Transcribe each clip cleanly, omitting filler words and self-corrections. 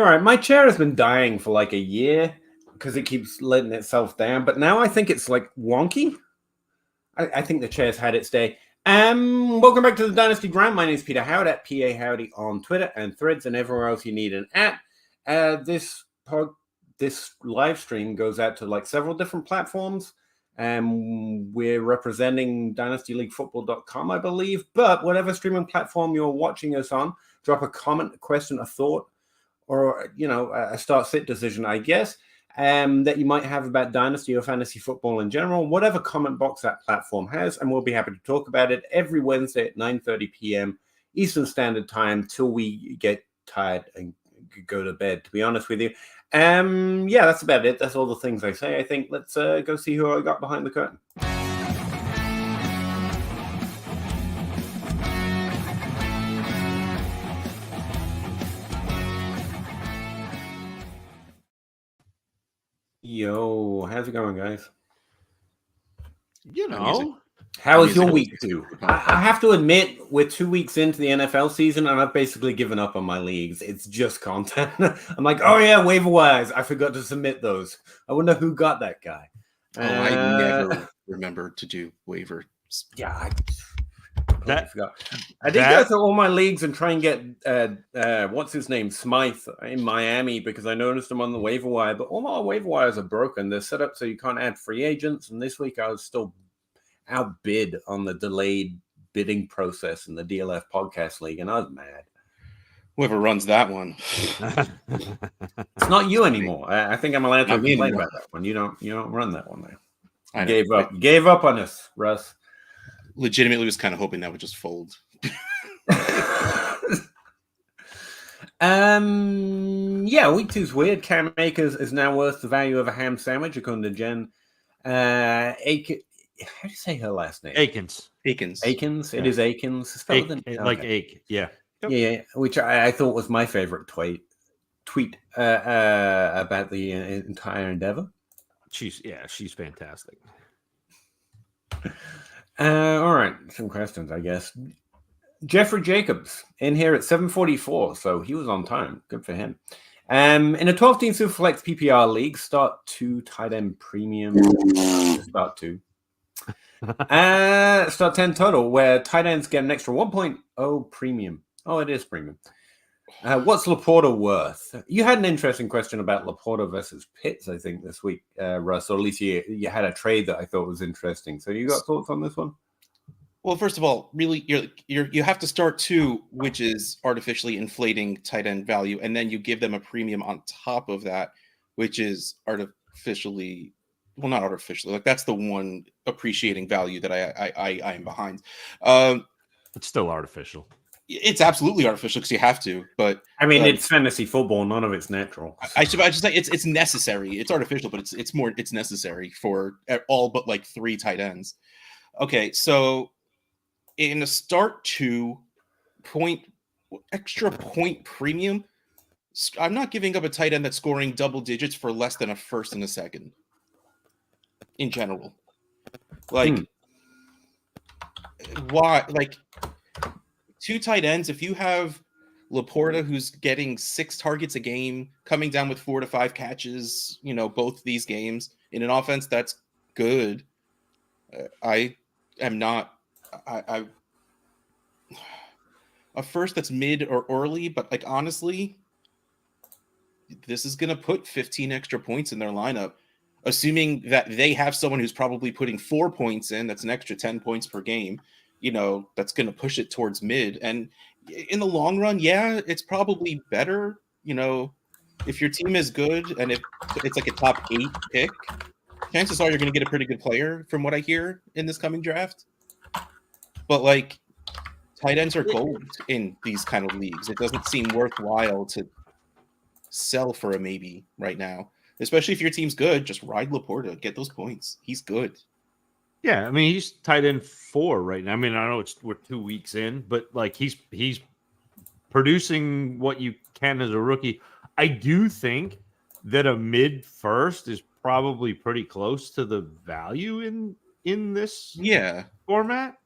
Sorry, my chair has been dying for like a year because it keeps letting itself down. But now I think it's like wonky. I think the chair's had its day. Welcome back to the Dynasty Grind. My name is Peter Howard at PA Howdy on Twitter and Threads and everywhere else you need an at. This live stream goes out to like several different platforms. We're representing dynastyleaguefootball.com, I believe. But whatever streaming platform you're watching us on, drop a comment, a question, a thought, or a start-sit decision, I guess, that you might have about Dynasty or fantasy football in general, whatever comment box that platform has, and we'll be happy to talk about it every Wednesday at 9:30 p.m. Eastern Standard Time till we get tired and go to bed, to be honest with you. Yeah, that's about it. That's all the things I say. I think let's go see who I got behind the curtain. Yo, how's it going, guys? How was your week, too? I have to admit, we're 2 weeks into the NFL season, and I've basically given up on my leagues. It's just content. I'm like, oh yeah, waiver wires. I forgot to submit those. I wonder who got that guy. I never remember to do waivers. Yeah, I forgot. I did go through all my leagues and try and get what's his name, Smythe in Miami, because I noticed him on the waiver wire. But all my waiver wires are broken. They're set up so you can't add free agents. And this week I was still outbid on the delayed bidding process in the DLF podcast league, and I was mad. Whoever runs that one, it's not you anymore. I think I'm allowed to complain about that one. You don't run that one there. You gave up on us, Russ. Legitimately was kind of hoping that would just fold. Yeah, week 2's weird. Cam Akers is now worth the value of a ham sandwich, according to Jen. How do you say her last name? Akins. It is Akins. Like Ake. Yeah. Yep. Yeah, which I thought was my favorite tweet about the entire endeavor. She's fantastic. All right, some questions, I guess. Jeffrey Jacobs in here at 7:44, so he was on time. Good for him. In a 12-team Superflex PPR league, start 2 tight end premium. Start 2. Start 10 total, where tight ends get an extra 1.0 premium. Oh, it is premium. What's Laporta worth? You had an interesting question about Laporta versus Pitts, I think, this week, Russ, or at least you had a trade that I thought was interesting. So you got thoughts on this one? Well, first of all, really, you have to start 2, which is artificially inflating tight end value, and then you give them a premium on top of that, which is artificially, well, not artificially. Like that's the one appreciating value that I am behind. It's still artificial. It's absolutely artificial because you have to, but I mean, it's fantasy football. None of it's natural. I should say it's necessary. It's artificial, but it's necessary for all but like 3 tight ends. Okay, so in a start 2 extra point premium, I'm not giving up a tight end that's scoring double digits for less than a first and a second. In general, like why? Like 2 tight ends. If you have Laporta, who's getting 6 targets a game, coming down with 4 to 5 catches, both these games in an offense that's good. I am not. I a first that's mid or early, but like honestly, this is gonna put 15 extra points in their lineup. Assuming that they have someone who's probably putting 4 points in, that's an extra 10 points per game, that's going to push it towards mid. And in the long run, yeah, it's probably better, if your team is good and if it's like a top 8 pick, chances are you're going to get a pretty good player from what I hear in this coming draft. But like tight ends are gold in these kind of leagues. It doesn't seem worthwhile to sell for a maybe right now. Especially if your team's good, just ride Laporta, get those points. He's good. Yeah, I mean he's tight end 4 right now. I mean I know we're 2 weeks in, but like he's producing what you can as a rookie. I do think that a mid first is probably pretty close to the value in this format.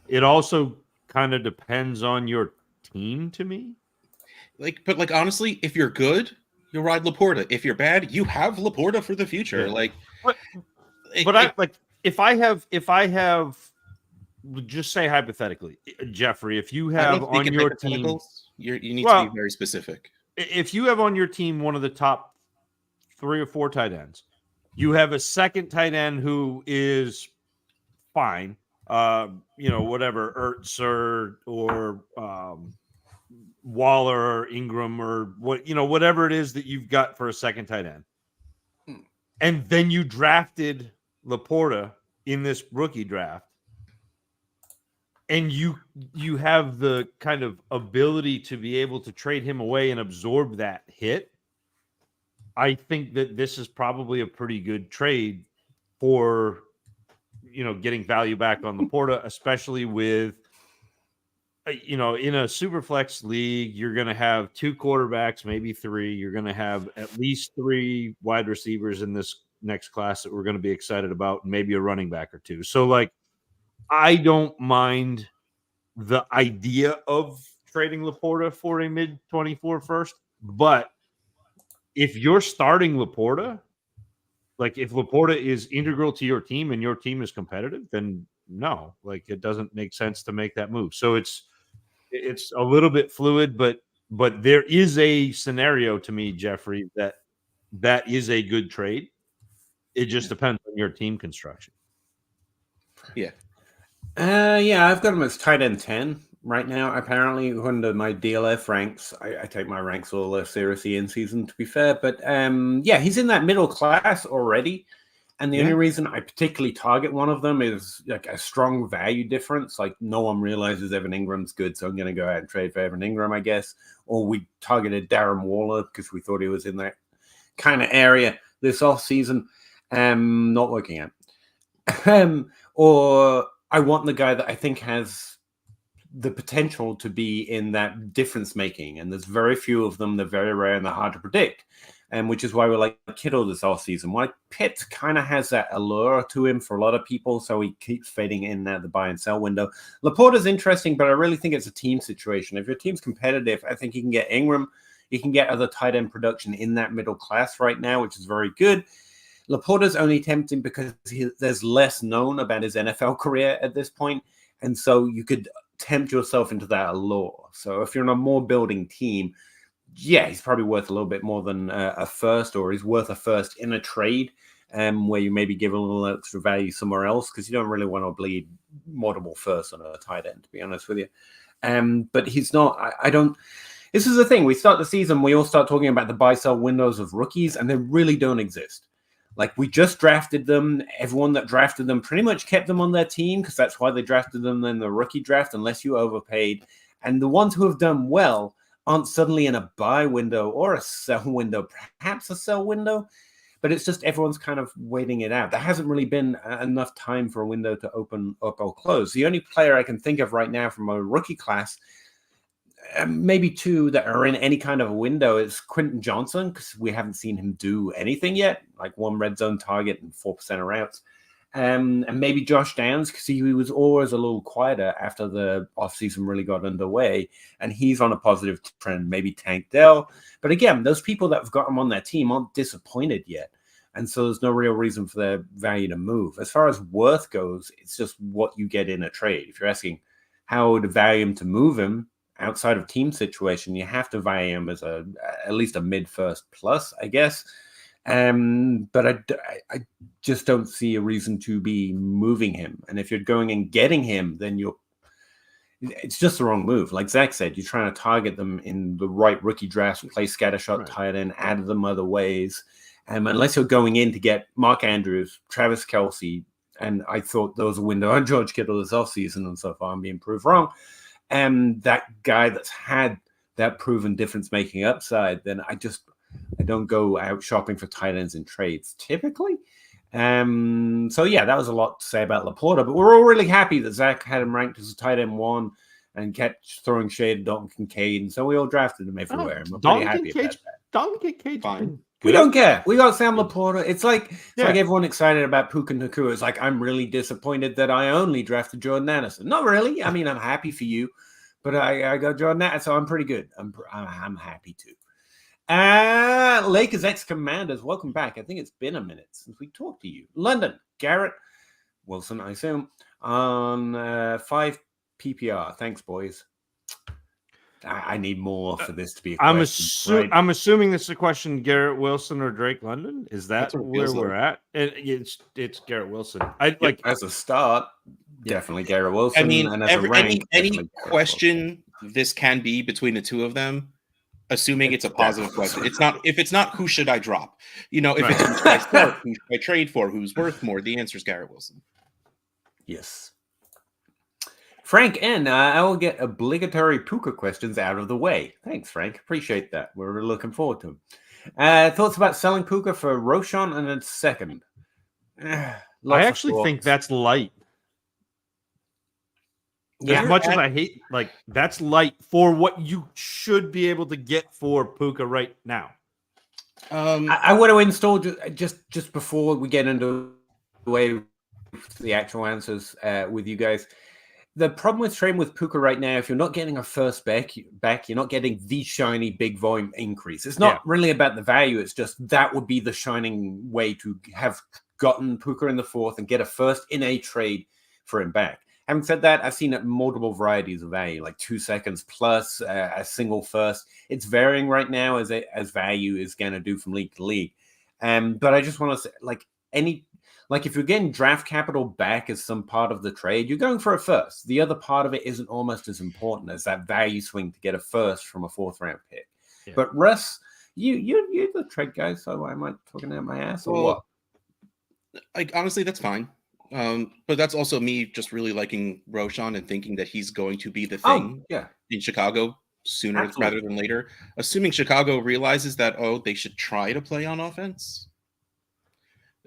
It also kind of depends on your team to me. But honestly, if you're good, you'll ride Laporta. If you're bad, you have Laporta for the future. Yeah. Like, if I have, just say hypothetically, Jeffrey, if you have on your team, you need to be very specific. If you have on your team one of the top 3 or 4 tight ends, you have a second tight end who is fine, whatever, Ertz or Waller or Ingram or whatever it is that you've got for a second tight end. And then you drafted Laporta in this rookie draft. And you have the kind of ability to be able to trade him away and absorb that hit. I think that this is probably a pretty good trade for, getting value back on Laporta, especially with, in a super flex league, you're going to have 2 quarterbacks, maybe 3. You're going to have at least 3 wide receivers in this next class that we're going to be excited about, and maybe a running back or 2. So, I don't mind the idea of trading Laporta for a mid-24 first, but if you're starting Laporta, if Laporta is integral to your team and your team is competitive, then no, it doesn't make sense to make that move. So it's a little bit fluid, but there is a scenario to me, Jeffrey, that is a good trade. It just depends on your team construction. Yeah. I've got him as tight end 10 right now. Apparently, under my DLF ranks, I take my ranks all less seriously in season, to be fair. But he's in that middle class already. And the only reason I particularly target one of them is a strong value difference. No one realizes Evan Ingram's good, so I'm going to go out and trade for Evan Ingram, I guess. Or we targeted Darren Waller because we thought he was in that kind of area this offseason. Not working out. Or I want the guy that I think has the potential to be in that difference making. And there's very few of them. They're very rare and they're hard to predict. And which is why we like Kittle this offseason. Why Pitt kind of has that allure to him for a lot of people. So he keeps fading in at the buy and sell window. Laporta's interesting, but I really think it's a team situation. If your team's competitive, I think you can get Ingram. You can get other tight end production in that middle class right now, which is very good. Laporta's only tempting because there's less known about his NFL career at this point. And so you could tempt yourself into that allure. So if you're in a more building team, he's probably worth a little bit more than a first, or he's worth a first in a trade where you maybe give a little extra value somewhere else because you don't really want to bleed multiple firsts on a tight end, to be honest with you. But he's not, I don't. This is the thing. We start the season, we all start talking about the buy-sell windows of rookies, and they really don't exist. We just drafted them. Everyone that drafted them pretty much kept them on their team because that's why they drafted them in the rookie draft, unless you overpaid. And the ones who have done well aren't suddenly in a buy window or a sell window, perhaps a sell window, but it's just everyone's kind of waiting it out. There hasn't really been enough time for a window to open up or close. The only player I can think of right now from a rookie class, maybe 2 that are in any kind of a window, is Quentin Johnson, because we haven't seen him do anything yet, 1 red zone target and 4% of routes. And maybe Josh Downs, because he was always a little quieter after the offseason really got underway, and he's on a positive trend. Maybe Tank Dell. But again, those people that have got him on their team aren't disappointed yet. And so there's no real reason for their value to move. As far as worth goes, it's just what you get in a trade. If you're asking how to value him to move him, outside of team situation, you have to value him as at least a mid-first plus, I guess. But I just don't see a reason to be moving him. And if you're going and getting him, then it's just the wrong move. Like Zach said, you're trying to target them in the right rookie drafts, play scattershot tight end, add them other ways. Unless you're going in to get Mark Andrews, Travis Kelce, and I thought there was a window on George Kittle this offseason, and so far I'm being proved wrong. That guy that's had that proven difference-making upside, then I don't go out shopping for tight ends in trades typically. That was a lot to say about Laporta, but we're all really happy that Zach had him ranked as a tight end 1 and kept throwing shade at Dalton Kincaid, and so we all drafted him everywhere. And we're pretty happy about that. Dalton Kincaid, fine. We don't care. We got Sam Laporta. It's like everyone excited about Puka Nacua. It's like, I'm really disappointed that I only drafted Jordan Anderson. Not really. I mean, I'm happy for you, But I got Jordan that, so I'm pretty good. I'm happy to. Lakers ex-commanders, welcome back. I think it's been a minute since we talked to you. London, Garrett Wilson, I assume, on 5 PPR. Thanks, boys. I need more for this to be a question. Right? I'm assuming this is a question, Garrett Wilson or Drake London. Is that where we're at? It's Garrett Wilson. As a start, definitely Garrett Wilson. I mean, and as a rank, any question this can be between the two of them, assuming it's a positive question. If it's not who should I drop? If it's who should I start, who should I trade for, who's worth more, the answer is Garrett Wilson. Yes. Frank N, I will get obligatory Puka questions out of the way. Thanks, Frank. Appreciate that. We're looking forward to them. Thoughts about selling Puka for Roshan and a second? I actually think that's light. As much as I hate, that's light for what you should be able to get for Puka right now. I want to install just before we get into the actual answers with you guys. The problem with trading with Puka right now, if you're not getting a first back, you're not getting the shiny big volume increase. It's not really about the value. It's just that would be the shining way to have gotten Puka in the 4th and get a first in a trade for him back. Having said that, I've seen multiple varieties of value, like 2 seconds plus a single first. It's varying right now as value is going to do from league to league. But I just want to say, if you're getting draft capital back as some part of the trade, you're going for a first. The other part of it isn't almost as important as that value swing to get a first from a 4th round pick. Yeah. But Russ, you're the trade guy, so am I talking out my ass or what? Honestly, that's fine. But that's also me just really liking Roshan and thinking that he's going to be the thing in Chicago sooner rather than later. Assuming Chicago realizes that, they should try to play on offense.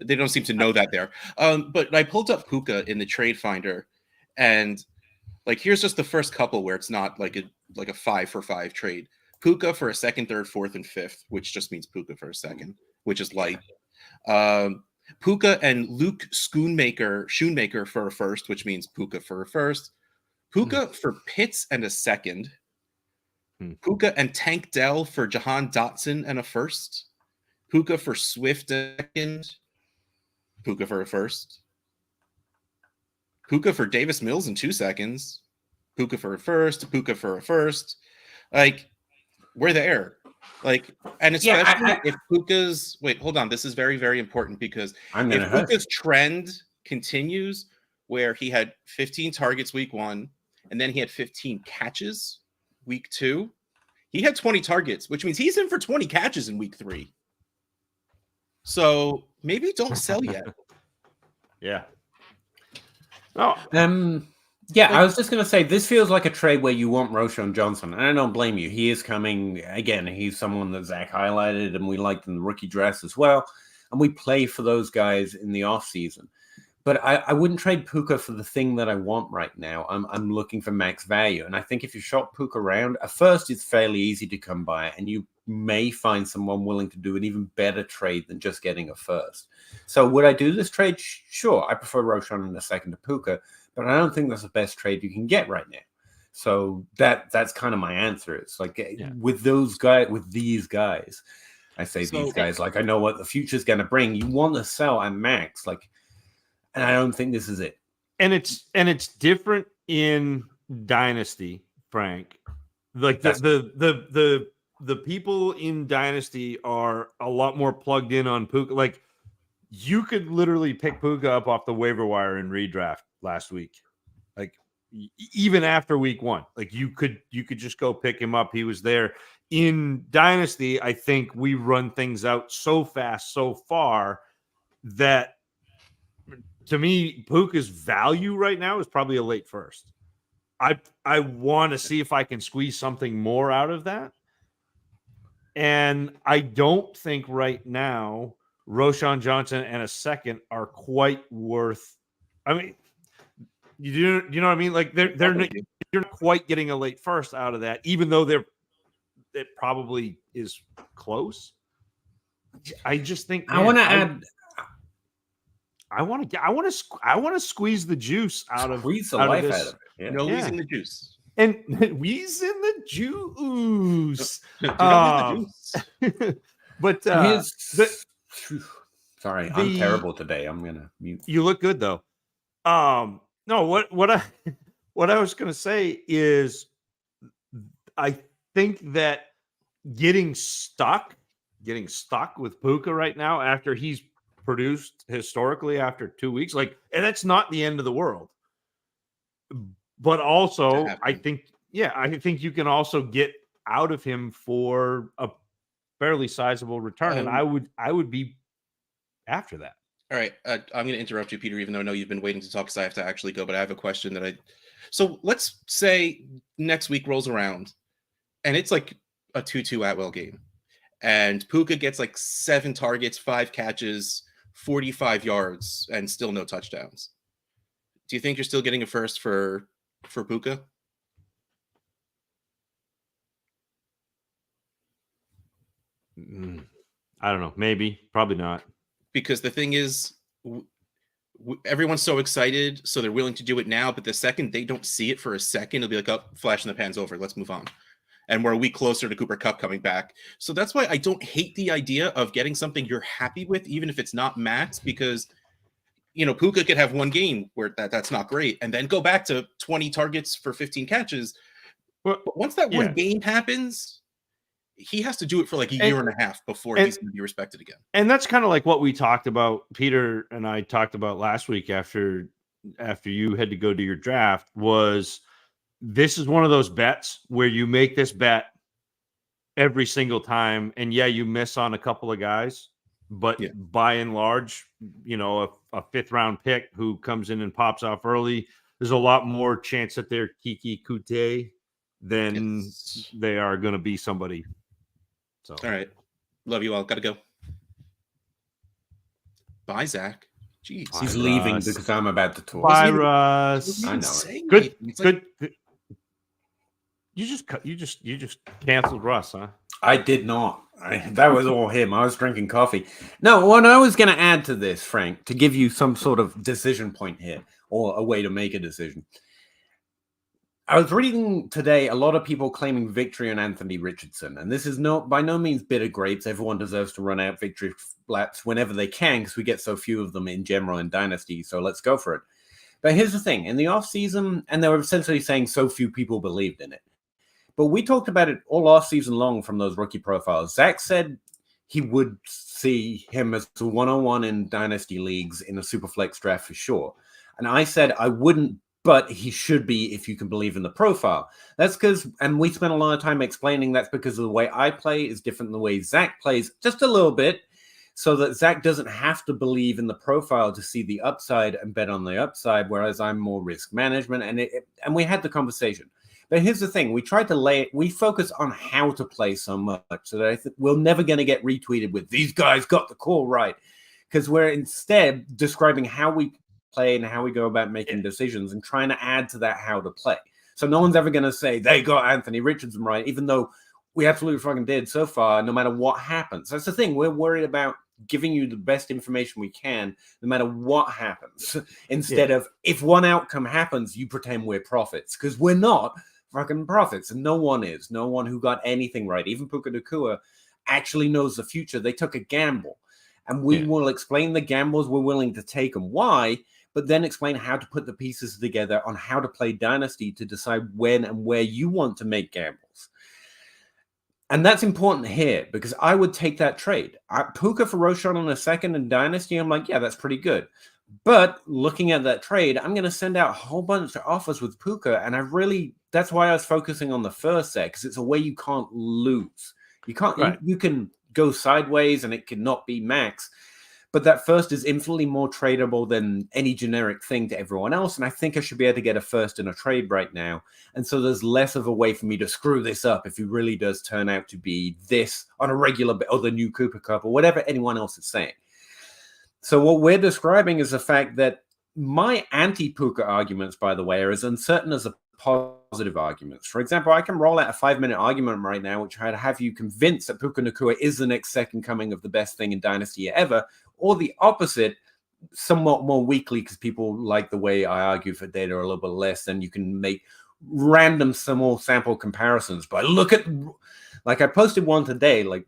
They don't seem to know that there. But I pulled up Puka in the trade finder, and here's just the first couple where it's not like a 5 for 5 trade. Puka for a 2nd, 3rd, 4th, and 5th, which just means Puka for a 2nd, which is light. Puka and Luke Schoonmaker for a 1st, which means Puka for a 1st. Puka for Pitts and a 2nd. Puka and Tank Dell for Jahan Dotson and a 1st. Puka for Swift 2nd. Puka for a 1st. Puka for Davis Mills in 2 seconds. Puka for a 1st. Puka for a 1st. We're there. And especially if Puka's... Wait, hold on. This is very, very important because if Puka's trend continues where he had 15 targets week 1 and then he had 15 catches week 2, he had 20 targets, which means he's in for 20 catches in week 3. So maybe don't sell yet. Yeah. Oh, I was just going to say, this feels like a trade where you want Roshan Johnson, and I don't blame you. He is coming. Again, he's someone that Zach highlighted, and we liked in the rookie dress as well, and we play for those guys in the offseason. But I wouldn't trade Puka for the thing that I want right now. I'm looking for max value, and I think if you shop Puka around, a first is fairly easy to come by, and you may find someone willing to do an even better trade than just getting a first. So would I do this trade? Sure. I prefer Roshan in a 2nd to Puka, but I don't think that's the best trade you can get right now. So that's kind of my answer. It's with these guys, I say these guys, I know what the future's going to bring. You want to sell at max, and I don't think this is it. And it's different in Dynasty, Frank. The people in Dynasty are a lot more plugged in on Puka. You could literally pick Puka up off the waiver wire in redraft last week. Even after week 1, you could just go pick him up. He was there. In Dynasty, I think we run things out so fast, so far that to me, Puka's value right now is probably a late first. I want to see if I can squeeze something more out of that. And I don't think right now Roshan Johnson and a 2nd are quite worth. I mean, you know what I mean? You're not quite getting a late first out of that, even though it probably is close. I just think I want to add. I want to squeeze the juice out of life this. out of it. Yeah. No losing the juice. And we's in the juice. Dude, I'm in the juice. But sorry, I'm terrible today. I'm gonna mute. you look good though. No, what I what I was gonna say is I think that getting stuck with Puka right now after he's produced historically after 2 weeks, like, and that's not the end of the world. But also, I think you can also get out of him for a fairly sizable return, and I would be after that. All right, I'm going to interrupt you, Peter, even though I know you've been waiting to talk because I have to actually go. But I have a question that So let's say next week rolls around, and it's like a 2-2 Atwell game, and Puka gets like 7 targets, 5 catches, 45 yards, and still no touchdowns. Do you think you're still getting a first for Puka? I don't know. Maybe. Probably not. Because the thing is, everyone's so excited, so they're willing to do it now. But the second they don't see it for a second, it'll be like, oh, flash in the pan's over. Let's move on. And we're a week closer to Cooper Kupp coming back. So that's why I don't hate the idea of getting something you're happy with, even if it's not max, because Puka could have one game where that's not great, and then go back to 20 targets for 15 catches. But once that one game happens, he has to do it for like a year and a half before he's going to be respected again. And that's kind of like what we talked about, Peter and I talked about last week after you had to go to your draft, was this is one of those bets where you make this bet every single time. And you miss on a couple of guys, but by and large, a 5th round pick who comes in and pops off early, there's a lot more chance that they're Kiki Kute than they are going to be somebody. So, all right. Love you all. Got to go. Bye, Zach. Jeez. He's leaving because I'm about to talk. Bye, Russ. I know. Good. You just canceled Russ, huh? I did not. That was all him. I was drinking coffee. No, what I was going to add to this, Frank, to give you some sort of decision point here, or a way to make a decision. I was reading today a lot of people claiming victory on Anthony Richardson, and this is by no means bitter grapes. Everyone deserves to run out victory laps whenever they can because we get so few of them in general in Dynasty, so let's go for it. But here's the thing. In the offseason, and they were essentially saying so few people believed in it, but we talked about it all offseason long from those rookie profiles. Zach said he would see him as a 101 in Dynasty leagues in a Superflex draft for sure. And I said I wouldn't, but he should be if you can believe in the profile. That's because, and we spent a lot of time explaining that's because of the way I play is different than the way Zach plays, just a little bit, so that Zach doesn't have to believe in the profile to see the upside and bet on the upside, whereas I'm more risk management. And we had the conversation. But here's the thing. We tried to we focus on how to play so much so that I think we're never going to get retweeted with, these guys got the call right. Because we're instead describing how we play and how we go about making decisions and trying to add to that how to play. So no one's ever going to say they got Anthony Richardson right, even though we absolutely fucking did so far, no matter what happens. That's the thing. We're worried about giving you the best information we can, no matter what happens, instead of if one outcome happens, you pretend we're prophets, because we're not fucking prophets, and no one is. No one who got anything right, even Puka Nacua, actually knows the future. They took a gamble, and we will explain the gambles we're willing to take and why, but then explain how to put the pieces together on how to play Dynasty to decide when and where you want to make gambles. And that's important here because I would take that trade. Puka for Roshan on a second in Dynasty, I'm like, yeah, that's pretty good. But looking at that trade, I'm going to send out a whole bunch of offers with Puka. And that's why I was focusing on the first set, because it's a way you can't lose. You can't, you can go sideways and it cannot be max. But that first is infinitely more tradable than any generic thing to everyone else. And I think I should be able to get a first in a trade right now. And so there's less of a way for me to screw this up if he really does turn out to be this on a regular, or the new Cooper Cup, or whatever anyone else is saying. So what we're describing is the fact that my anti-Puka arguments, by the way, are as uncertain as the positive arguments. For example, I can roll out a 5-minute argument right now, which I'd have you convinced that Puka Nacua is the next second coming of the best thing in Dynasty ever, or the opposite, somewhat more weakly, because people like the way I argue for data a little bit less, then you can make random small sample comparisons, but look at, like I posted one today, like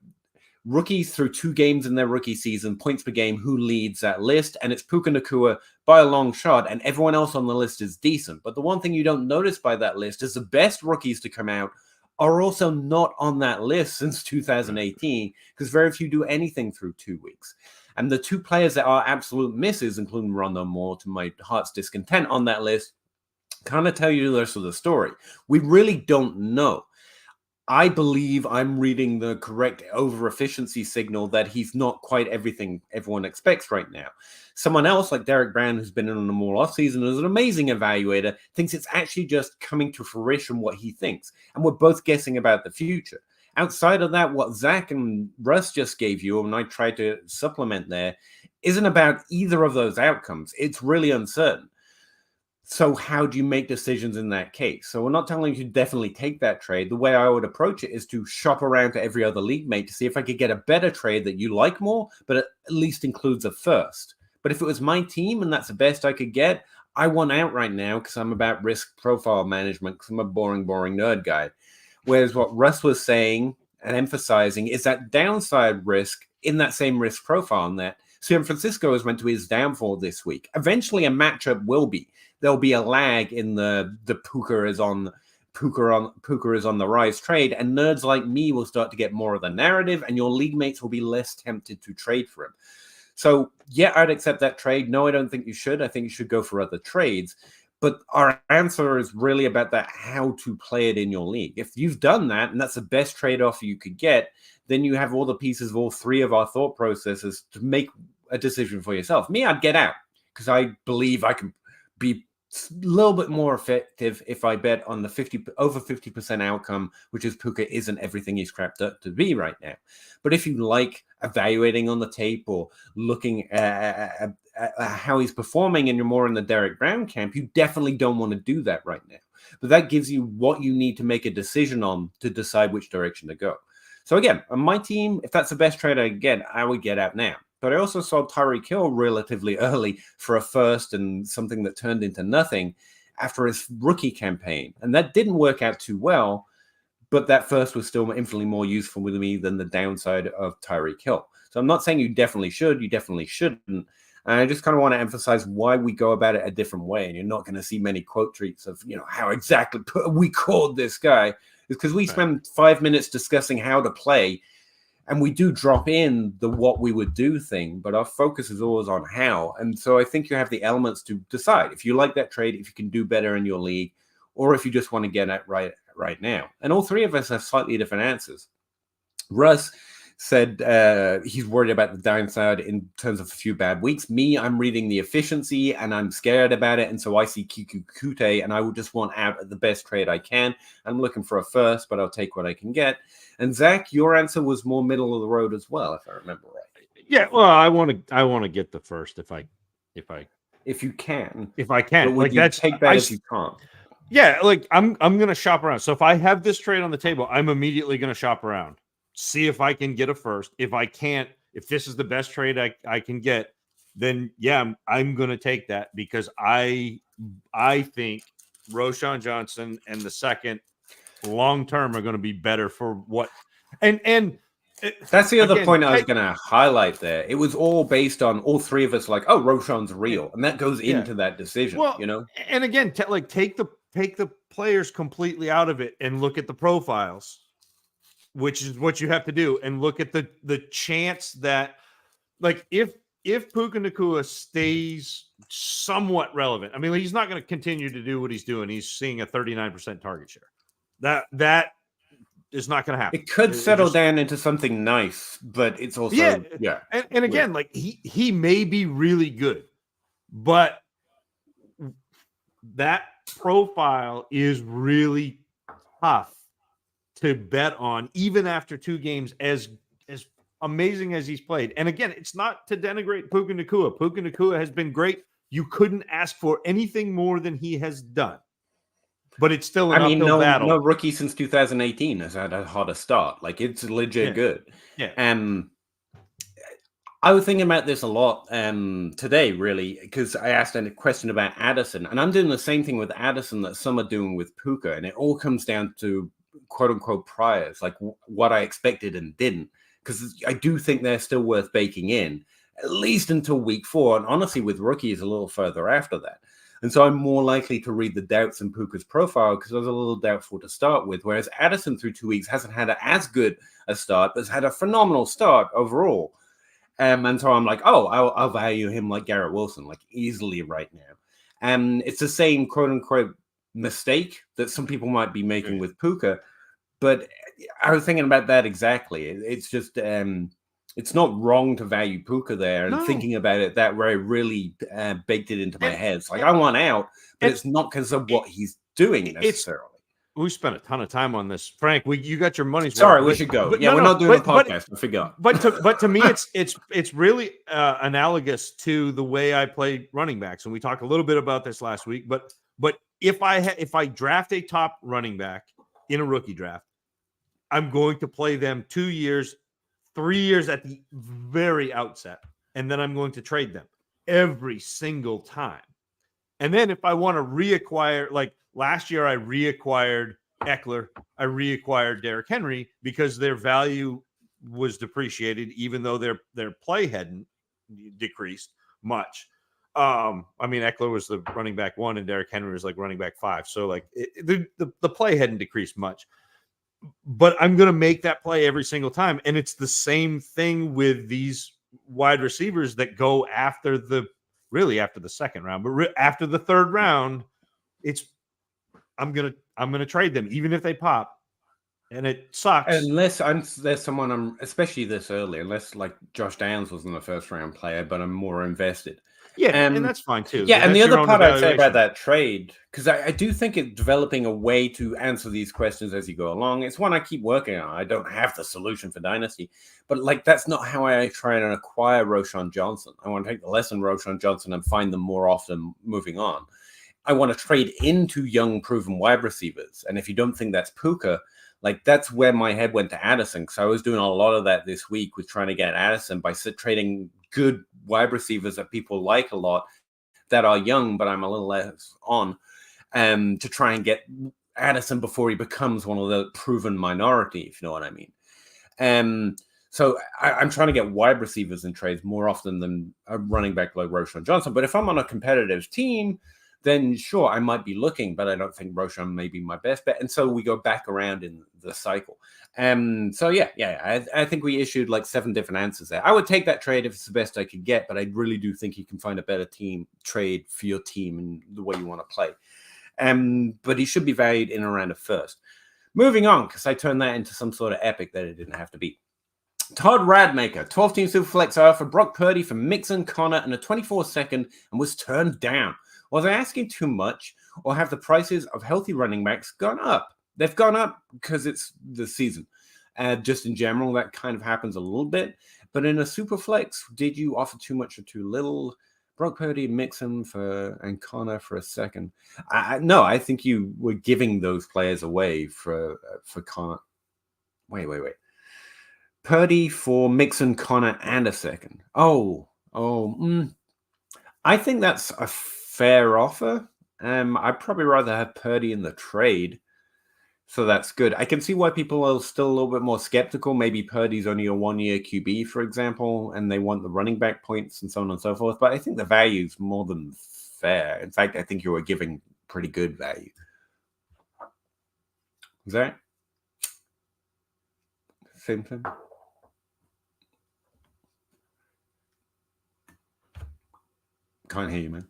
rookies through 2 games in their rookie season, points per game, who leads that list, and it's Puka Nacua by a long shot, and everyone else on the list is decent. But the one thing you don't notice by that list is the best rookies to come out are also not on that list since 2018, because very few do anything through 2 weeks. And the 2 players that are absolute misses, including Rondo Moore, to my heart's discontent on that list, kind of tell you the rest of the story. We really don't know. I believe I'm reading the correct over-efficiency signal that he's not quite everything everyone expects right now. Someone else like Derek Brown, who's been in on the more off-season, is an amazing evaluator, thinks it's actually just coming to fruition what he thinks. And we're both guessing about the future. Outside of that, what Zach and Russ just gave you, and I tried to supplement there, isn't about either of those outcomes. It's really uncertain. So how do you make decisions in that case? So we're not telling you to definitely take that trade. The way I would approach it is to shop around to every other league mate to see if I could get a better trade that you like more, but at least includes a first. But if it was my team and that's the best I could get, I want out right now because I'm about risk profile management, because I'm a boring nerd guy. Whereas what Russ was saying and emphasizing is that downside risk in that same risk profile, and that San Francisco has went to his downfall this week. Eventually a matchup will be. There'll be a lag in the Puka is on the rise trade, and nerds like me will start to get more of the narrative, and your league mates will be less tempted to trade for him. So yeah, I'd accept that trade. No, I don't think you should. I think you should go for other trades. But our answer is really about that, how to play it in your league. If you've done that, and that's the best trade offer you could get, then you have all the pieces of all 3 of our thought processes to make a decision for yourself. Me, I'd get out because I believe I can be a little bit more effective if I bet on the over 50% outcome, which is Puka isn't everything he's crapped up to be right now. But if you like evaluating on the tape or looking at how he's performing and you're more in the Derek Brown camp, you definitely don't want to do that right now. But that gives you what you need to make a decision on to decide which direction to go. So again, on my team, if that's the best trade I get, I would get out now. But I also saw Tyreek Hill relatively early for a first and something that turned into nothing after his rookie campaign. And that didn't work out too well, but that first was still infinitely more useful with me than the downside of Tyreek Hill. So I'm not saying you definitely should, you definitely shouldn't. And I just kind of want to emphasize why we go about it a different way. And you're not going to see many quote tweets of, how exactly we called this guy. It's because we spend 5 minutes discussing how to play. And we do drop in the what we would do thing, but our focus is always on how. And so I think you have the elements to decide if you like that trade, if you can do better in your league, or if you just want to get it right now. And all 3 of us have slightly different answers. Russ said he's worried about the downside in terms of a few bad weeks. Me, I'm reading the efficiency and I'm scared about it. And so I see Kiku Kute and I would just want out at the best trade I can. I'm looking for a first, but I'll take what I can get. And Zach, your answer was more middle of the road as well, if I remember right. Yeah, well, I want to get the first if you can. But would like you that's take that if you can't? Yeah, like I'm gonna shop around. So if I have this trade on the table, I'm immediately gonna shop around, see if I can get a first. If I can't, if this is the best trade I can get, then yeah, I'm gonna take that because I think Roschon Johnson and the second long term are going to be better for what and that's the other point I was going to highlight there. It was all based on all 3 of us like, oh, Roschon's real, and that goes into that decision. Well, and again, take the players completely out of it and look at the profiles, which is what you have to do, and look at the chance that, like, if Puka Nacua stays somewhat relevant, I mean, he's not going to continue to do what he's doing. He's seeing a 39% target share. That is not going to happen. It could settle down into something nice, but it's also And again, like he may be really good, but that profile is really tough to bet on, even after 2 games, as amazing as he's played. And again, it's not to denigrate Puka Nacua. Puka Nacua has been great. You couldn't ask for anything more than he has done. But it's still an uphill battle. No rookie since 2018 has had a harder start. Like, it's legit good. Yeah. I was thinking about this a lot today, really, because I asked a question about Addison, and I'm doing the same thing with Addison that some are doing with Puka, and it all comes down to quote unquote priors, like what I expected and didn't, because I do think they're still worth baking in, at least until week 4, and honestly, with rookies a little further after that. And so I'm more likely to read the doubts in Puka's profile because I was a little doubtful to start with, whereas Addison through 2 weeks hasn't had as good a start, but has had a phenomenal start overall. And so I'm like, oh, I'll value him like Garrett Wilson, like easily right now. And it's the same quote unquote mistake that some people might be making with Puka. But I was thinking about that exactly. It's just, it's not wrong to value Puka there. And thinking about it that way really baked it into my head. It's like, I want out, but it's not because of what he's doing necessarily. We spent a ton of time on this, Frank. You got your money's worth. Sorry, we should go. We're not doing a podcast. I forgot. But to me, it's really analogous to the way I play running backs, and we talked a little bit about this last week. But if I draft a top running back in a rookie draft, I'm going to play them 2 years, 3 years at the very outset, and then I'm going to trade them every single time. And then if I want to reacquire, like last year, I reacquired Eckler, I reacquired Derrick Henry because their value was depreciated, even though their play hadn't decreased much. I mean, Eckler was the running back 1, and Derrick Henry was like running back 5. So like the play hadn't decreased much. But I'm going to make that play every single time, and it's the same thing with these wide receivers that go after the second round, but after the third round, I'm gonna trade them even if they pop, and it sucks unless there's someone especially this early, unless like Josh Downs wasn't a first round player, but I'm more invested. Yeah, and that's fine too. Yeah, and the other part I'd say about that trade, because I do think it's developing a way to answer these questions as you go along. It's one I keep working on. I don't have the solution for Dynasty, but like that's not how I try and acquire Roschon Johnson. I want to take the lesson Roschon Johnson and find them more often moving on. I want to trade into young, proven wide receivers. And if you don't think that's Puka, like that's where my head went to Addison, because I was doing a lot of that this week with trying to get Addison by trading good wide receivers that people like a lot that are young, but I'm a little less on, to try and get Addison before he becomes one of the proven minority, if you know what I mean. So I'm trying to get wide receivers in trades more often than a running back like Roschon Johnson. But if I'm on a competitive team, then sure, I might be looking, but I don't think Roschon may be my best bet. And so we go back around in the cycle. So I think we issued like 7 different answers there. I would take that trade if it's the best I could get, but I really do think you can find a better team trade for your team and the way you want to play. But he should be valued in around a first. Moving on, because I turned that into some sort of epic that it didn't have to be. Todd Radmaker, 12-team Superflex offer Brock Purdy for Mixon, Connor, and a 24-second and was turned down. Was I asking too much, or have the prices of healthy running backs gone up? They've gone up because it's the season. Just in general, that kind of happens a little bit. But in a super flex, did you offer too much or too little? Brock Purdy, Mixon and Connor for a second. No, I think you were giving those players away for Connor. Wait. Purdy for Mixon, Connor, and a second. I think that's a fair offer. I'd probably rather have Purdy in the trade. So that's good. I can see why people are still a little bit more skeptical. Maybe Purdy's only a 1-year QB, for example, and they want the running back points and so on and so forth. But I think the value is more than fair. In fact, I think you were giving pretty good value. Is that same thing? Can't hear you, man.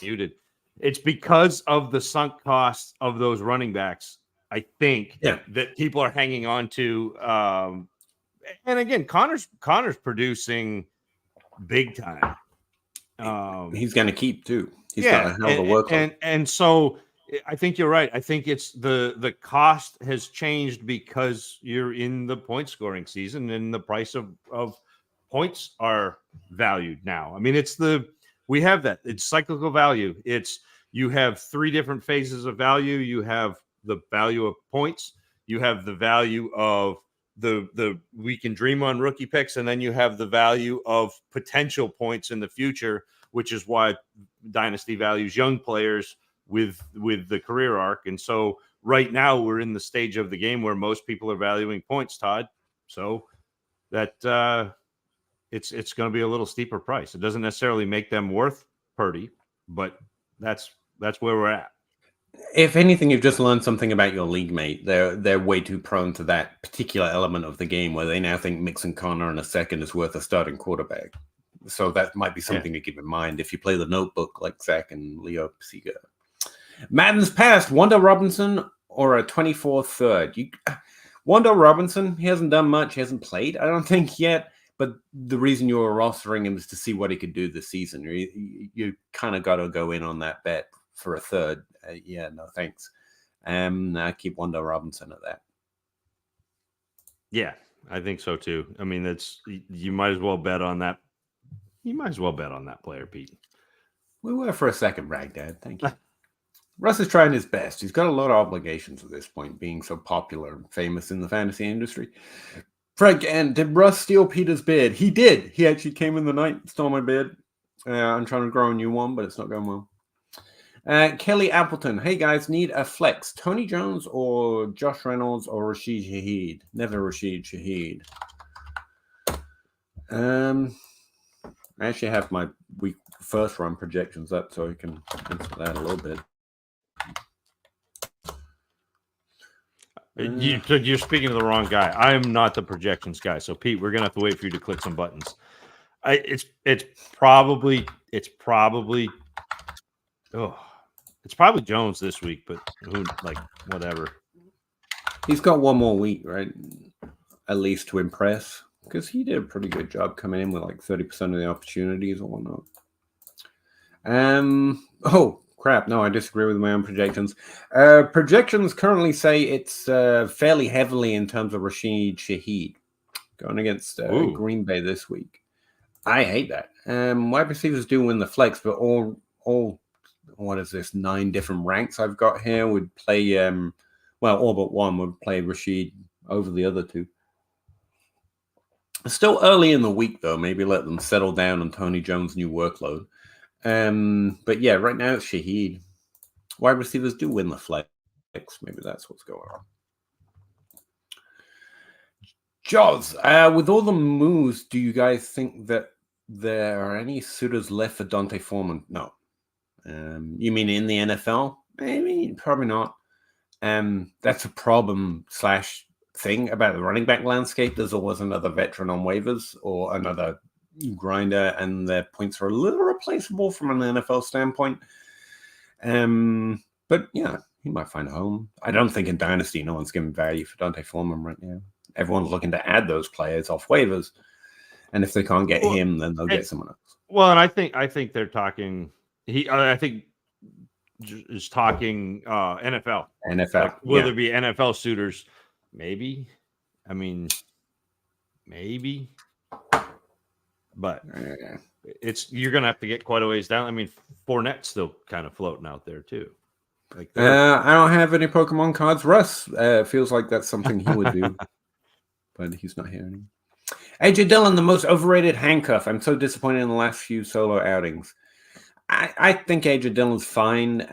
Muted. It's because of the sunk costs of those running backs, I think, that people are hanging on to. And again, Connor's producing big time. He's going to keep too. He's got a hell of a workload. And so I think you're right. I think it's the cost has changed because you're in the point scoring season and the price of points are valued now. I mean, we have that. It's cyclical value. You have 3 different phases of value. You have the value of points. You have the value of the we can dream on rookie picks, and then you have the value of potential points in the future, which is why Dynasty values young players with the career arc. And so right now we're in the stage of the game where most people are valuing points, Todd. So that it's going to be a little steeper price. It doesn't necessarily make them worth Purdy, but that's where we're at. If anything, you've just learned something about your league mate. They're way too prone to that particular element of the game where they now think Mixon Connor in a second is worth a starting quarterback. So that might be something to keep in mind if you play the notebook like Zach and Leo Seeger. Madden's past, Wanda Robinson or a 24 third. Wanda Robinson, he hasn't done much. He hasn't played, I don't think, yet. But the reason you were rostering him is to see what he could do this season. You kind of got to go in on that bet for a third. Yeah, no thanks. I keep Wanda Robinson at that. Yeah, I think so too. I mean, you might as well bet on that. You might as well bet on that player, Pete. We were for a second, Ragdad. Thank you. Russ is trying his best. He's got a lot of obligations at this point, being so popular and famous in the fantasy industry. Frank, and did Russ steal Peter's beard? He did. He actually came in the night, stole my beard. I'm trying to grow a new one, but it's not going well. Kelly Appleton. Hey, guys, need a flex. Tony Jones or Josh Reynolds or Rashid Shaheed? Never Rashid Shaheed. I actually have my week first run projections up so I can answer that a little bit. You're speaking to the wrong guy. I am not the projections guy. So Pete, we're gonna have to wait for you to click some buttons. It's probably Jones this week, but whatever. He's got one more week, right? At least to impress, because he did a pretty good job coming in with like 30% of the opportunities or whatnot. Oh crap! No, I disagree with my own projections. Projections currently say it's fairly heavily in terms of Rashid Shaheed going against Green Bay this week. I hate that. Wide receivers do win the flex, but all what is this? 9 different ranks I've got here would play. All but one would play Rashid over the other 2. It's still early in the week, though. Maybe let them settle down on Tony Jones' new workload. But yeah, right now it's Shaheed. Wide receivers do win the flex. Maybe that's what's going on. Jaws, with all the moves, do you guys think that there are any suitors left for Dante Foreman? No. You mean in the NFL? Maybe, probably not. That's a problem / thing about the running back landscape. There's always another veteran on waivers or another grinder, and their points are a little replaceable from an NFL standpoint. But yeah, he might find a home. I don't think in Dynasty no one's giving value for Dante Foreman right now. Everyone's looking to add those players off waivers, and if they can't get him, then they'll get someone else. Well, and I think they're talking. I think is talking NFL. NFL. Will there be NFL suitors? Maybe. I mean, maybe. But you're gonna have to get quite a ways down. I mean, Fournette's still kind of floating out there too. I don't have any Pokemon cards. Russ feels like that's something he would do, but he's not here anymore. AJ Dillon, the most overrated handcuff. I'm so disappointed in the last few solo outings. I think AJ Dillon's fine.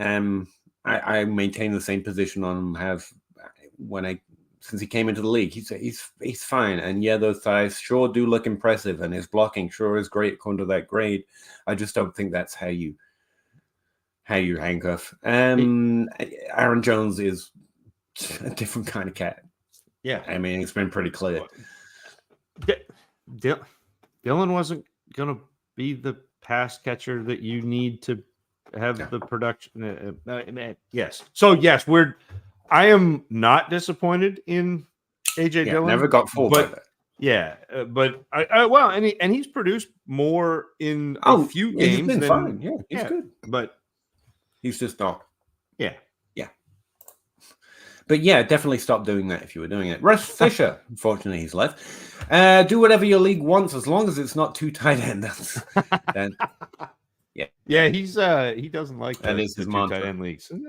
I maintain the same position on him since he came into the league. He's fine. And yeah, those thighs sure do look impressive, and his blocking sure is great according to that grade. I just don't think that's how you handcuff. Aaron Jones is a different kind of cat. Yeah. I mean, it's been pretty clear. Dillon wasn't going to be the pass catcher that you need to have the production. Yes. So yes, I am not disappointed in AJ Dillon. Never got fooled by that. Yeah, but and he's produced more in a few games. He's been fine. Yeah, he's good, but he's just not. Yeah. But yeah, definitely stop doing that if you were doing it. Russ Fisher, unfortunately, he's left. Do whatever your league wants as long as it's not 2 tight ends. He's he doesn't like that. Is his mantra. Tight end leagues. And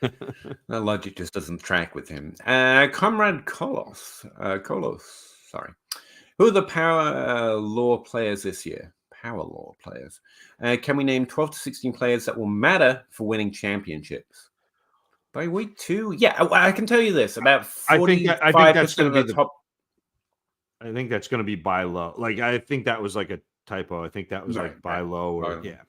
That logic just doesn't track with him. Comrade Kolos, sorry. Who are the power law players this year? Power law players. Can we name 12 to 16 players that will matter for winning championships? By week 2? Yeah, I can tell you this. About I think that's 45% going of to the be top... I think that's going to be buy low. Like, I think that was like a typo. I think that was like buy low or yeah.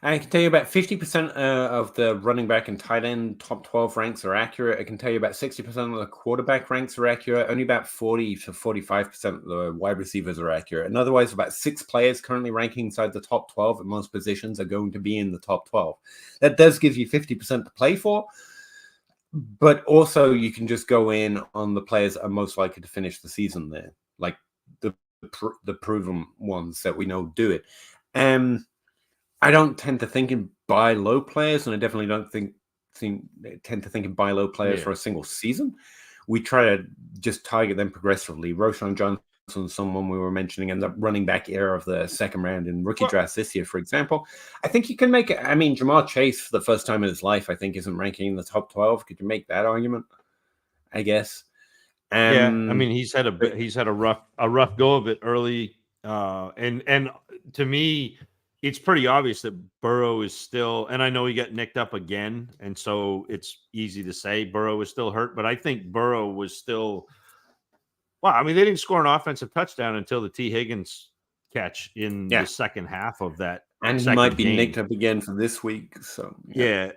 I can tell you about 50% of the running back and tight end top 12 ranks are accurate. I can tell you about 60% of the quarterback ranks are accurate. Only about 40 to 45% of the wide receivers are accurate. And otherwise, about 6 players currently ranking inside the top 12 at most positions are going to be in the top 12. That does give you 50% to play for. But also, you can just go in on the players that are most likely to finish the season there, like the proven ones that we know do it. I don't tend to think in buy low players, and I definitely don't tend to think in buy low players for a single season. We try to just target them progressively. Roshan Johnson, someone we were mentioning, in the running back era of the second round in rookie drafts this year, for example. I think you can make it. I mean, Jamar Chase, for the first time in his life, I think isn't ranking in the top 12. Could you make that argument? I guess. Yeah, I mean, he's had a rough go of it early, and to me, it's pretty obvious that Burrow is still, and I know he got nicked up again, and so it's easy to say Burrow is still hurt, but I think Burrow was still. Well, I mean, they didn't score an offensive touchdown until the T. Higgins catch in the second half of that, and he might be nicked up again for this week. So yeah.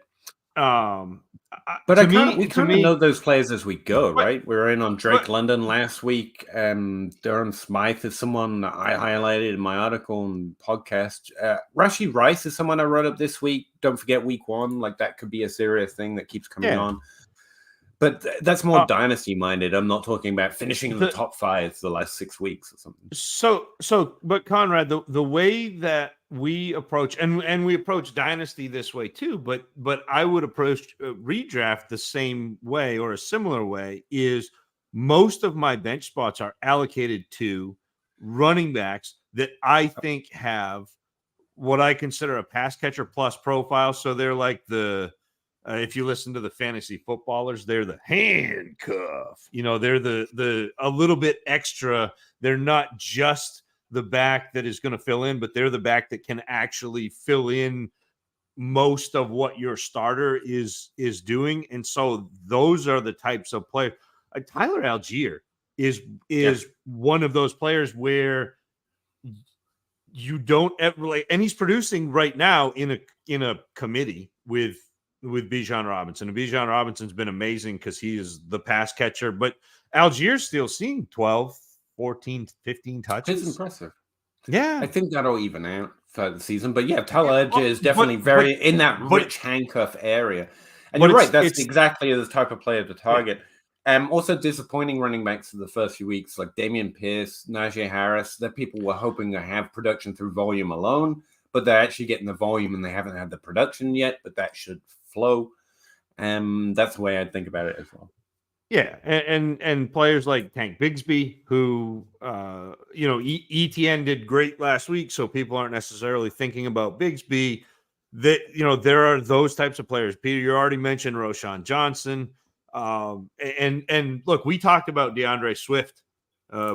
But we kind of know those players as we go, right? We were in on Drake London last week. Durham Smythe is someone that I highlighted in my article and podcast. Rashee Rice is someone I wrote up this week. Don't forget week 1. Like, that could be a serious thing that keeps coming on. But that's more dynasty minded. I'm not talking about finishing in the top 5 the last 6 weeks or something. But Conrad, the way that we approach, and we approach dynasty this way too, but I would approach redraft the same way or a similar way. Is most of my bench spots are allocated to running backs that I think have what I consider a pass catcher plus profile. So they're like if you listen to the fantasy footballers, they're the handcuff. They're the a little bit extra. They're not just the back that is going to fill in, but they're the back that can actually fill in most of what your starter is doing. And so those are the types of players. Tyler Algier is one of those players where you don't ever and he's producing right now in a committee with Bijan Robinson. And Bijan Robinson's been amazing because he is the pass catcher, but Algier's still seeing 12, 14, 15 touches. It's impressive. Yeah. I think that'll even out for the season. But yeah, Tyler Algier is definitely in that rich handcuff area. And you're right, that's exactly the type of player to target. Also disappointing running backs for the first few weeks, like Dameon Pierce, Najee Harris, that people were hoping to have production through volume alone, but they're actually getting the volume and they haven't had the production yet, but that should flow. That's the way I'd think about it as well. Yeah, and players like Tank Bigsby, who ETN did great last week, so people aren't necessarily thinking about Bigsby. That there are those types of players. Peter, you already mentioned Roshan Johnson, and look, we talked about DeAndre Swift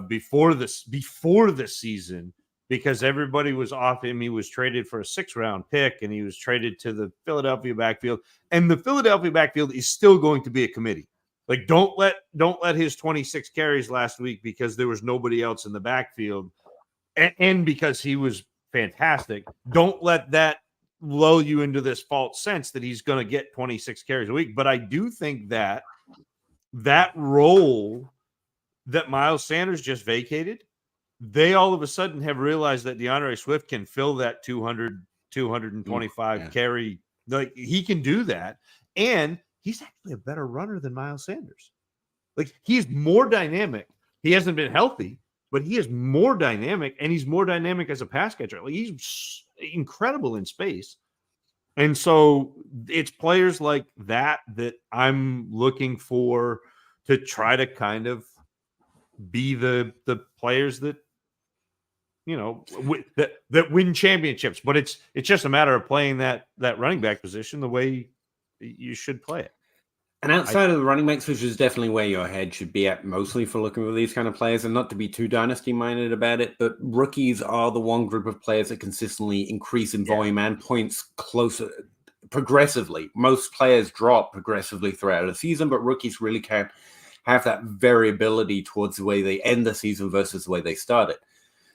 before the season because everybody was off him. He was traded for a 6th-round pick, and he was traded to the Philadelphia backfield, and the Philadelphia backfield is still going to be a committee. Like, don't let his 26 carries last week because there was nobody else in the backfield and because he was fantastic. Don't let that lull you into this false sense that he's going to get 26 carries a week. But I do think that role that Miles Sanders just vacated, they all of a sudden have realized that DeAndre Swift can fill that 225 carry. Like, he can do that. And he's actually a better runner than Miles Sanders. Like, he's more dynamic. He hasn't been healthy, but he is more dynamic, and he's more dynamic as a pass catcher. Like, he's incredible in space. And so it's players like that I'm looking for to try to kind of be the players that that win championships. But it's just a matter of playing that running back position the way you should play it. And outside of the running backs, which is definitely where your head should be at mostly for looking for these kind of players, and not to be too dynasty minded about it, but rookies are the one group of players that consistently increase in volume and points closer progressively. Most players drop progressively throughout the season, but rookies really can have that variability towards the way they end the season versus the way they start it.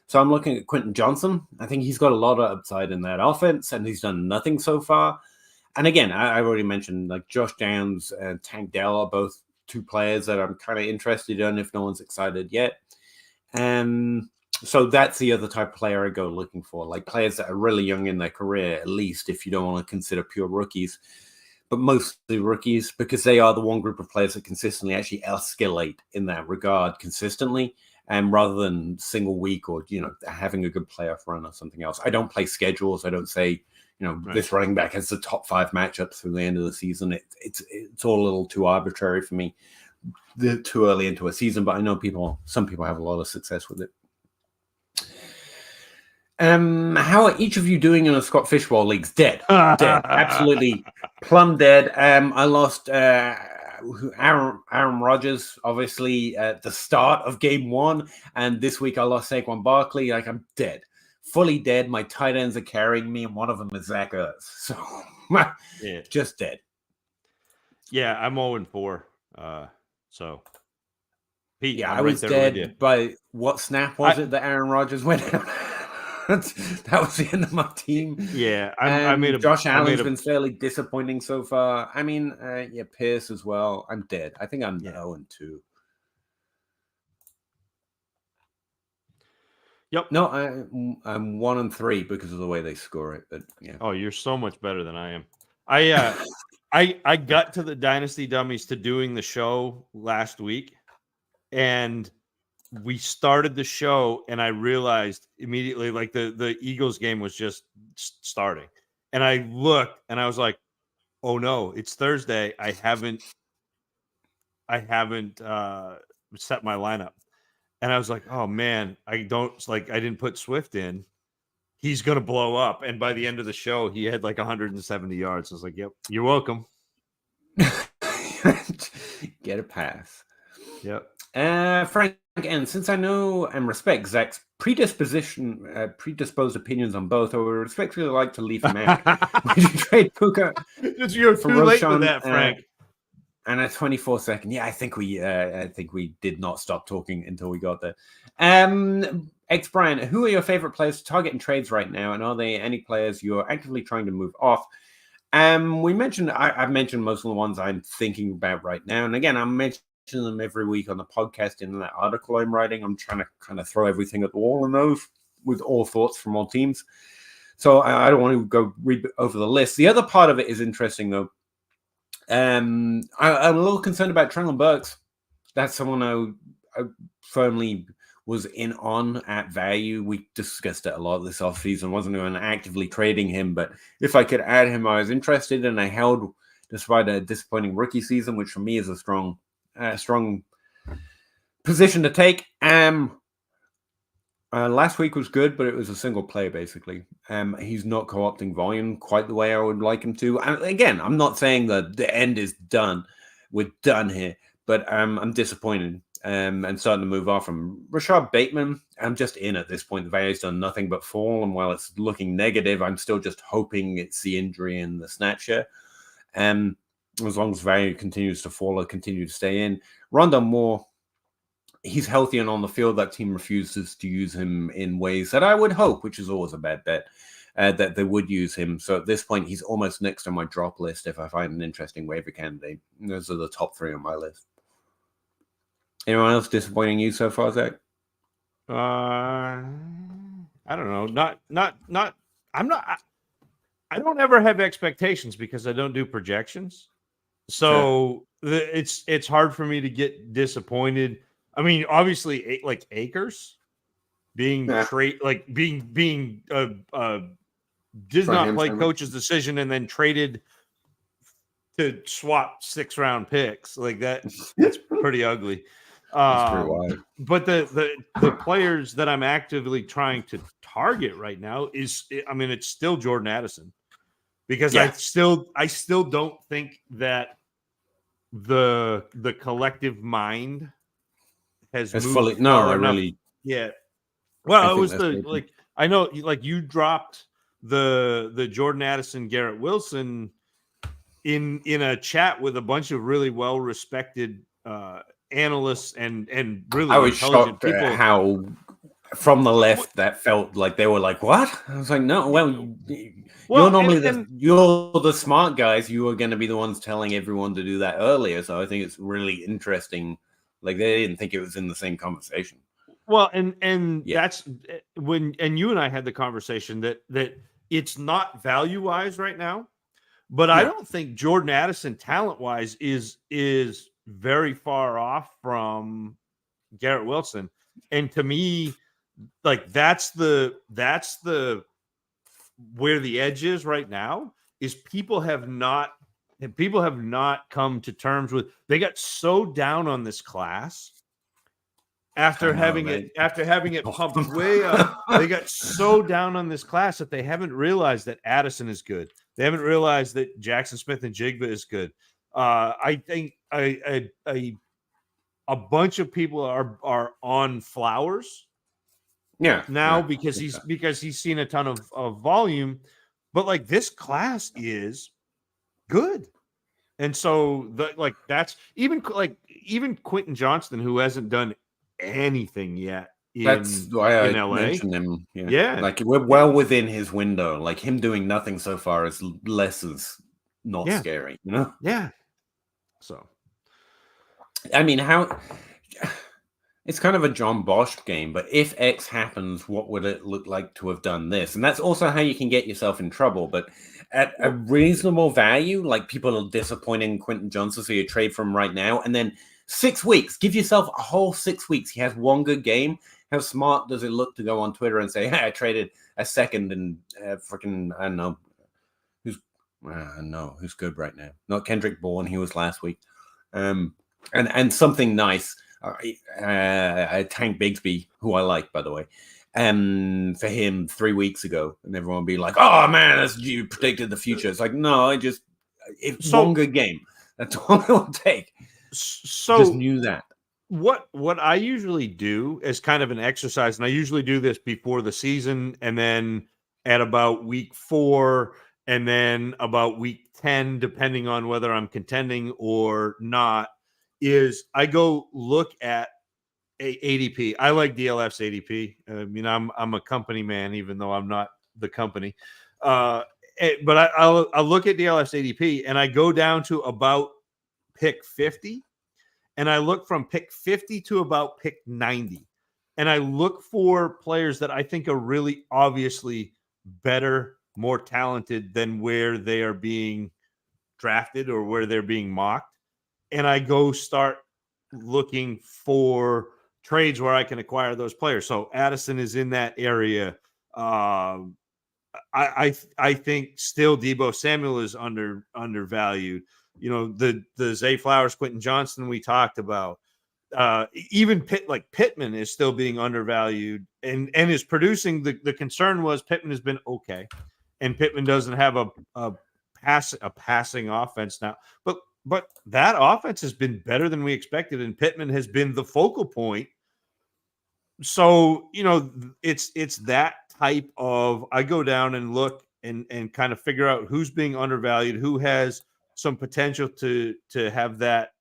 So I'm looking at Quentin Johnson. I think he's got a lot of upside in that offense, and he's done nothing so far. And again, I already mentioned like Josh Downs and Tank Dell are both two players that I'm kind of interested in if no one's excited yet. So that's the other type of player I go looking for, like players that are really young in their career, at least if you don't want to consider pure rookies, but mostly rookies, because they are the one group of players that consistently actually escalate in that regard consistently, and rather than single week or, having a good playoff run or something else. I don't play schedules. I don't say, this running back has the top 5 matchups through the end of the season. It's all a little too arbitrary for me. They're too early into a season, but I know some people have a lot of success with it. How are each of you doing in a Scott Fishbowl leagues? Dead, absolutely plumb dead. I lost Aaron Rodgers, obviously, at the start of game 1, and this week I lost Saquon Barkley. Like, I'm dead, fully dead. My tight ends are carrying me, and one of them is Zach Ertz. So, just dead. Yeah, I'm 0-4. So, Pete, I was dead by what snap was it that Aaron Rodgers went out? That was the end of my team. Yeah, Josh Allen's been fairly disappointing so far. I mean, Pierce as well. I'm dead. I think I'm 0-2. Yep. No, I'm 1-3 because of the way they score it. But yeah. Oh, you're so much better than I am. I got to the Dynasty Dummies to doing the show last week, and we started the show, and I realized immediately, like the Eagles game was just starting, and I looked, and I was like, "Oh no, it's Thursday. I haven't set my lineup," and I was like, "Oh man, I didn't put Swift in. He's gonna blow up." And by the end of the show, he had like 170 yards. I was like, "Yep, you're welcome." Get a pass. Yep. Frank, and since I know and respect Zach's predisposed opinions on both, I would respectfully like to leave him out. Would you trade Puka? You're too late for that, Frank. And a 24-second. Yeah, I think we did not stop talking until we got there. X Brian, who are your favorite players to target in trades right now, and are there any players you're actively trying to move off? I've mentioned most of the ones I'm thinking about right now, and again, I'm mentioning them every week on the podcast in that article I'm writing. I'm trying to kind of throw everything at the wall in those with all thoughts from all teams. So I don't want to go read over the list. The other part of it is interesting, though. I'm a little concerned about Treylon Burks. That's someone I firmly was in on at value. We discussed it a lot this offseason. Wasn't even actively trading him, but if I could add him, I was interested, and I held despite a disappointing rookie season, which for me is a strong position to take. Last week was good, but it was a single play, basically. He's not co-opting volume quite the way I would like him to. And again, I'm not saying that the end is done. We're done here. But I'm disappointed and starting to move off from Rashad Bateman. I'm just in at this point. The value's done nothing but fall. And while it's looking negative, I'm still just hoping it's the injury and the snap share. As long as value continues to fall or continue to stay in. Rondell Moore, he's healthy and on the field. That team refuses to use him in ways that I would hope, which is always a bad bet, that they would use him. So at this point, he's almost next on my drop list if I find an interesting waiver candidate. Those are the top 3 on my list. Anyone else disappointing you so far, Zach? I don't know. I don't ever have expectations because I don't do projections. So it's hard for me to get disappointed. I mean, obviously, like Akers being being did not play coach's decision and then traded to swap 6-round picks like that. That's pretty ugly. That's pretty wild. But the players that I'm actively trying to target right now it's still Jordan Addison. because Yeah. I still don't think that the collective mind has It's moved fully no. far I enough really. yet. I Well, it think was that's the very true. I know you dropped the Jordan Addison Garrett Wilson in a chat with a bunch of really well respected analysts and I really was intelligent shocked at people. how from the left that felt like they were like, "What?" I was like, "No, well, you're Well, normally and you're the smart guys. You are going to be the ones telling everyone to do that earlier." So I think it's really interesting. Like they didn't think it was in the same conversation. well, and Yeah, that's when you and I had the conversation that it's not value wise right now, but I no, don't think Jordan Addison talent wise is very far off from Garrett Wilson. And to me, like that's the where the edge is right now is people have not come to terms with they got so down on this class I know, right? after having it pumped way up. They got so down on this class that they haven't realized that Addison is good. They haven't realized that Jackson Smith and Jigba is good. I think a bunch of people are on Flowers Yeah, now yeah, because he's seen a ton of volume, but like this class is good. And so that's even Quentin Johnston, who hasn't done anything yet that's in why I LA. mentioned him. Yeah, Yeah. like we're well within his window. Like him doing nothing so far is less is not Yeah. scary. You know. Yeah. So I mean, how it's kind of a John Bosch game, but if X happens, what would it look like to have done this? And that's also how you can get yourself in trouble. But at a reasonable value, like people are disappointing Quentin Johnson, so you trade from right now, and then 6 weeks, give yourself a whole 6 weeks. He has one good game. How smart does it look to go on Twitter and say, "Hey, I traded a second and freaking I don't know who's no who's good right now? Not Kendrick Bourne. He was last week, and something nice." Tank Bigsby, who I like, by the way, for him 3 weeks ago, and everyone would be like, "Oh man, you predicted the future." It's like, no, it's one good game. That's all it will take. so Just knew that. what I usually do as kind of an exercise, and I usually do this before the season, and then at about week 4, and then about week 10, depending on whether I'm contending or not, is I go look at ADP. I like DLF's ADP. I mean, I'm a company man, even though I'm not the company. But I'll look at DLF's ADP, and I go down to about pick 50, and I look from pick 50 to about pick 90, and I look for players that I think are really obviously better, more talented than where they are being drafted or where they're being mocked, and I go start looking for trades where I can acquire those players. So Addison is in that area. I think still Debo Samuel is undervalued. You know, the Zay Flowers, Quentin Johnston we talked about. Even Pittman is still being undervalued and is producing. The concern was Pittman has been okay, and Pittman doesn't have a passing offense now. But that offense has been better than we expected, and Pittman has been the focal point. So, you know, it's that type of I go down and look and kind of figure out who's being undervalued, who has some potential to have that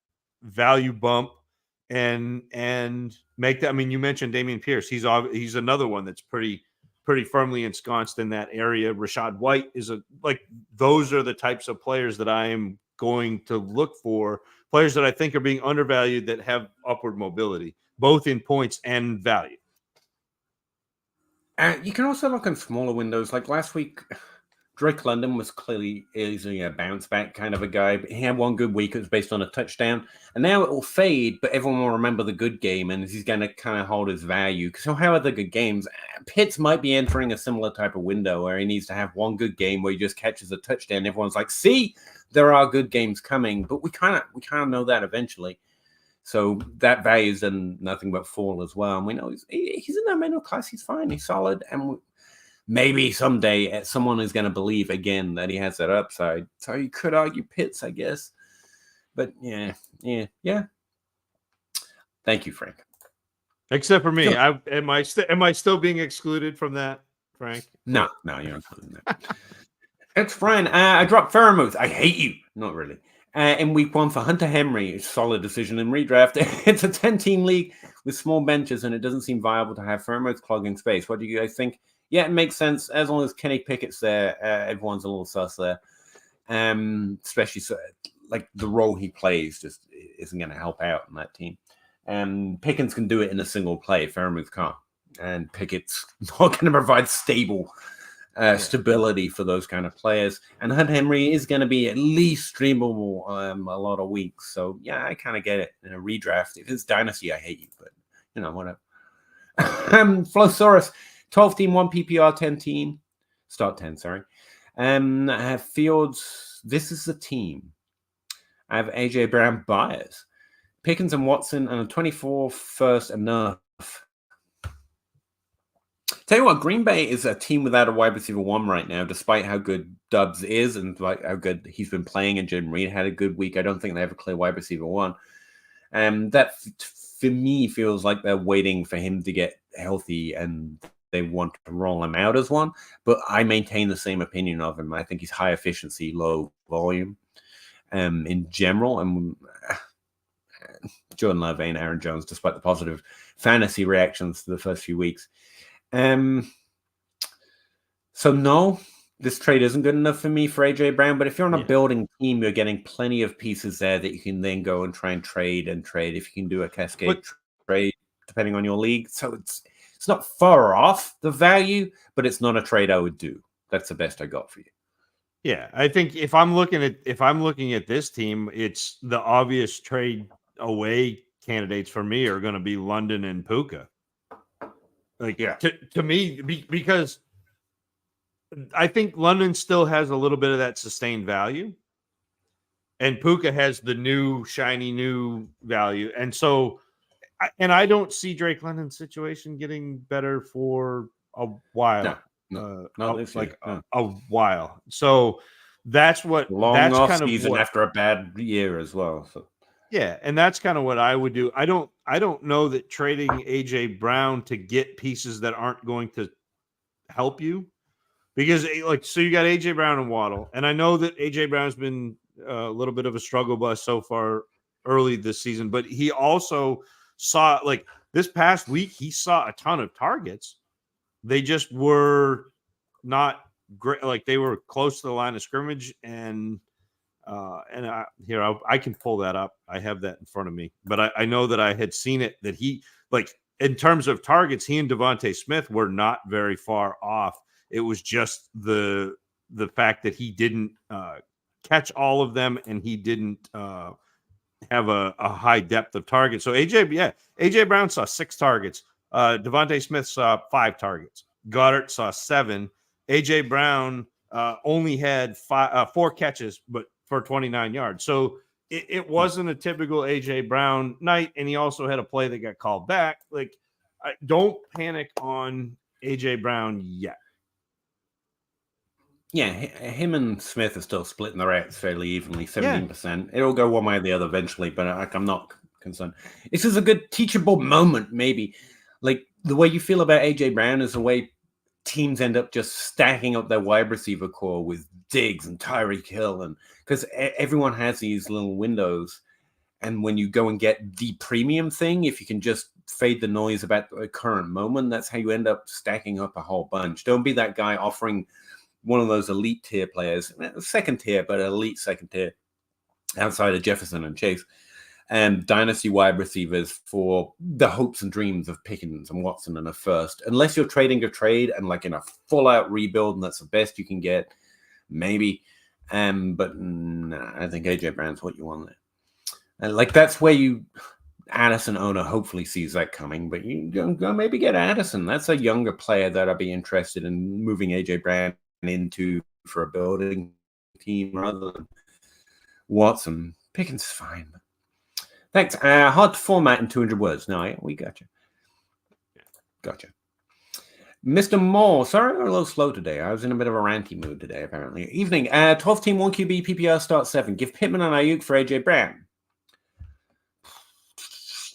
value bump and make that. I mean, you mentioned Dameon Pierce. He's another one that's pretty firmly ensconced in that area. Rashad White is those are the types of players that I am going to look for, players that I think are being undervalued that have upward mobility, both in points and value. You can also look in smaller windows. Like last week, Drake London was clearly easily a bounce back kind of a guy, but he had one good week. It was based on a touchdown. And now it will fade, but everyone will remember the good game, and he's going to kind of hold his value. Because he'll have other good games. Pitts might be entering a similar type of window where he needs to have one good game where he just catches a touchdown. Everyone's like, see, there are good games coming, but we kind of know that eventually. So that value's done nothing but fall as well. And we know he's in that middle class. He's fine. He's solid. And maybe someday someone is going to believe again that he has that upside. So you could argue Pitts, I guess. But yeah. Thank you, Frank. Except for me. Sure. Am I still being excluded from that, Frank? No, you're not doing that. It's fine. I dropped Fairmouth. I hate you. Not really. In week 1 for Hunter Henry, solid decision in redraft. It's a 10-team league with small benches, and it doesn't seem viable to have Fairmouth clogging space. What do you guys think? Yeah, it makes sense. As long as Kenny Pickett's there, everyone's a little sus there. Especially like the role he plays just isn't going to help out in that team. Pickens can do it in a single play. Fairmouth can't. And Pickett's not going to provide stable stability for those kind of players. And Hunt Henry is going to be at least streamable a lot of weeks. So, yeah, I kind of get it in a redraft. If it's Dynasty, I hate you, but, whatever. Flowsaurus, 12-team, 1 PPR, 10-team. Start 10, sorry. Fields, this is the team. I have A.J. Brown buyers. Pickens and Watson and a 24 first enough. Tell you what, Green Bay is a team without a wide receiver 1 right now, despite how good Dubs is and like how good he's been playing. And Jim Reed had a good week. I don't think they have a clear wide receiver 1. That for me feels like they're waiting for him to get healthy and they want to roll him out as one. But I maintain the same opinion of him. I think he's high efficiency, low volume in general. And Jordan Love and Aaron Jones, despite the positive fantasy reactions to the first few weeks. So no, this trade isn't good enough for me for AJ Brown. But if you're on a building team, you're getting plenty of pieces there that you can then go and try and trade if you can do a cascade trade depending on your league. So it's not far off the value, but it's not a trade I would do. That's the best I got for you. Yeah, I think if I'm looking at this team, it's the obvious trade away candidates for me are going to be London and Puka. Like, yeah, to me, because I think London still has a little bit of that sustained value, and Puka has the new shiny new value, and so, I don't see Drake London's situation getting better for a while. A while. So that's what long off season after a bad year as well. So. Yeah, and that's kind of what I would do. I don't know that trading AJ Brown to get pieces that aren't going to help you, because so you got AJ Brown and Waddle, and I know that AJ Brown's been a little bit of a struggle bus so far early this season, but he also saw this past week he saw a ton of targets. They just were not great. Like they were close to the line of scrimmage and I can pull that up. I have that in front of me, but I know that I had seen it that he in terms of targets, he and Devontae Smith were not very far off. It was just the fact that he didn't catch all of them and he didn't have a high depth of targets. So AJ Brown saw 6 targets. Devontae Smith saw 5 targets. Goddard saw 7. AJ Brown only had 4 catches, but for 29 yards. So it wasn't a typical AJ Brown night, and he also had a play that got called back. Don't panic on AJ Brown yet. Yeah, him and Smith are still splitting the reps fairly evenly, 17%. It'll go one way or the other eventually, but I'm not concerned. This is a good teachable moment, maybe. Like the way you feel about AJ Brown is the way teams end up just stacking up their wide receiver core with Diggs and Tyreek Hill, and because everyone has these little windows, and when you go and get the premium thing, if you can just fade the noise about the current moment, that's how you end up stacking up a whole bunch. Don't be that guy offering one of those elite tier players, second tier, but elite second tier, outside of Jefferson and Chase, and dynasty wide receivers for the hopes and dreams of Pickens and Watson and a first. Unless you're trading a trade and in a full-out rebuild, and that's the best you can get, maybe. But nah, I think AJ Brown's what you want there. And that's where you Addison owner hopefully sees that coming, but you go maybe get Addison. That's a younger player that I'd be interested in moving AJ Brown into for a building team rather than Watson. Pickens is fine. Thanks. Hard to format in 200 words. No, we got you. Gotcha. Mr. Moore, sorry, I'm a little slow today. I was in a bit of a ranty mood today, apparently. Evening, 12 team, 1 QB, PPR start 7. Give Pittman and Ayuk for AJ Brown.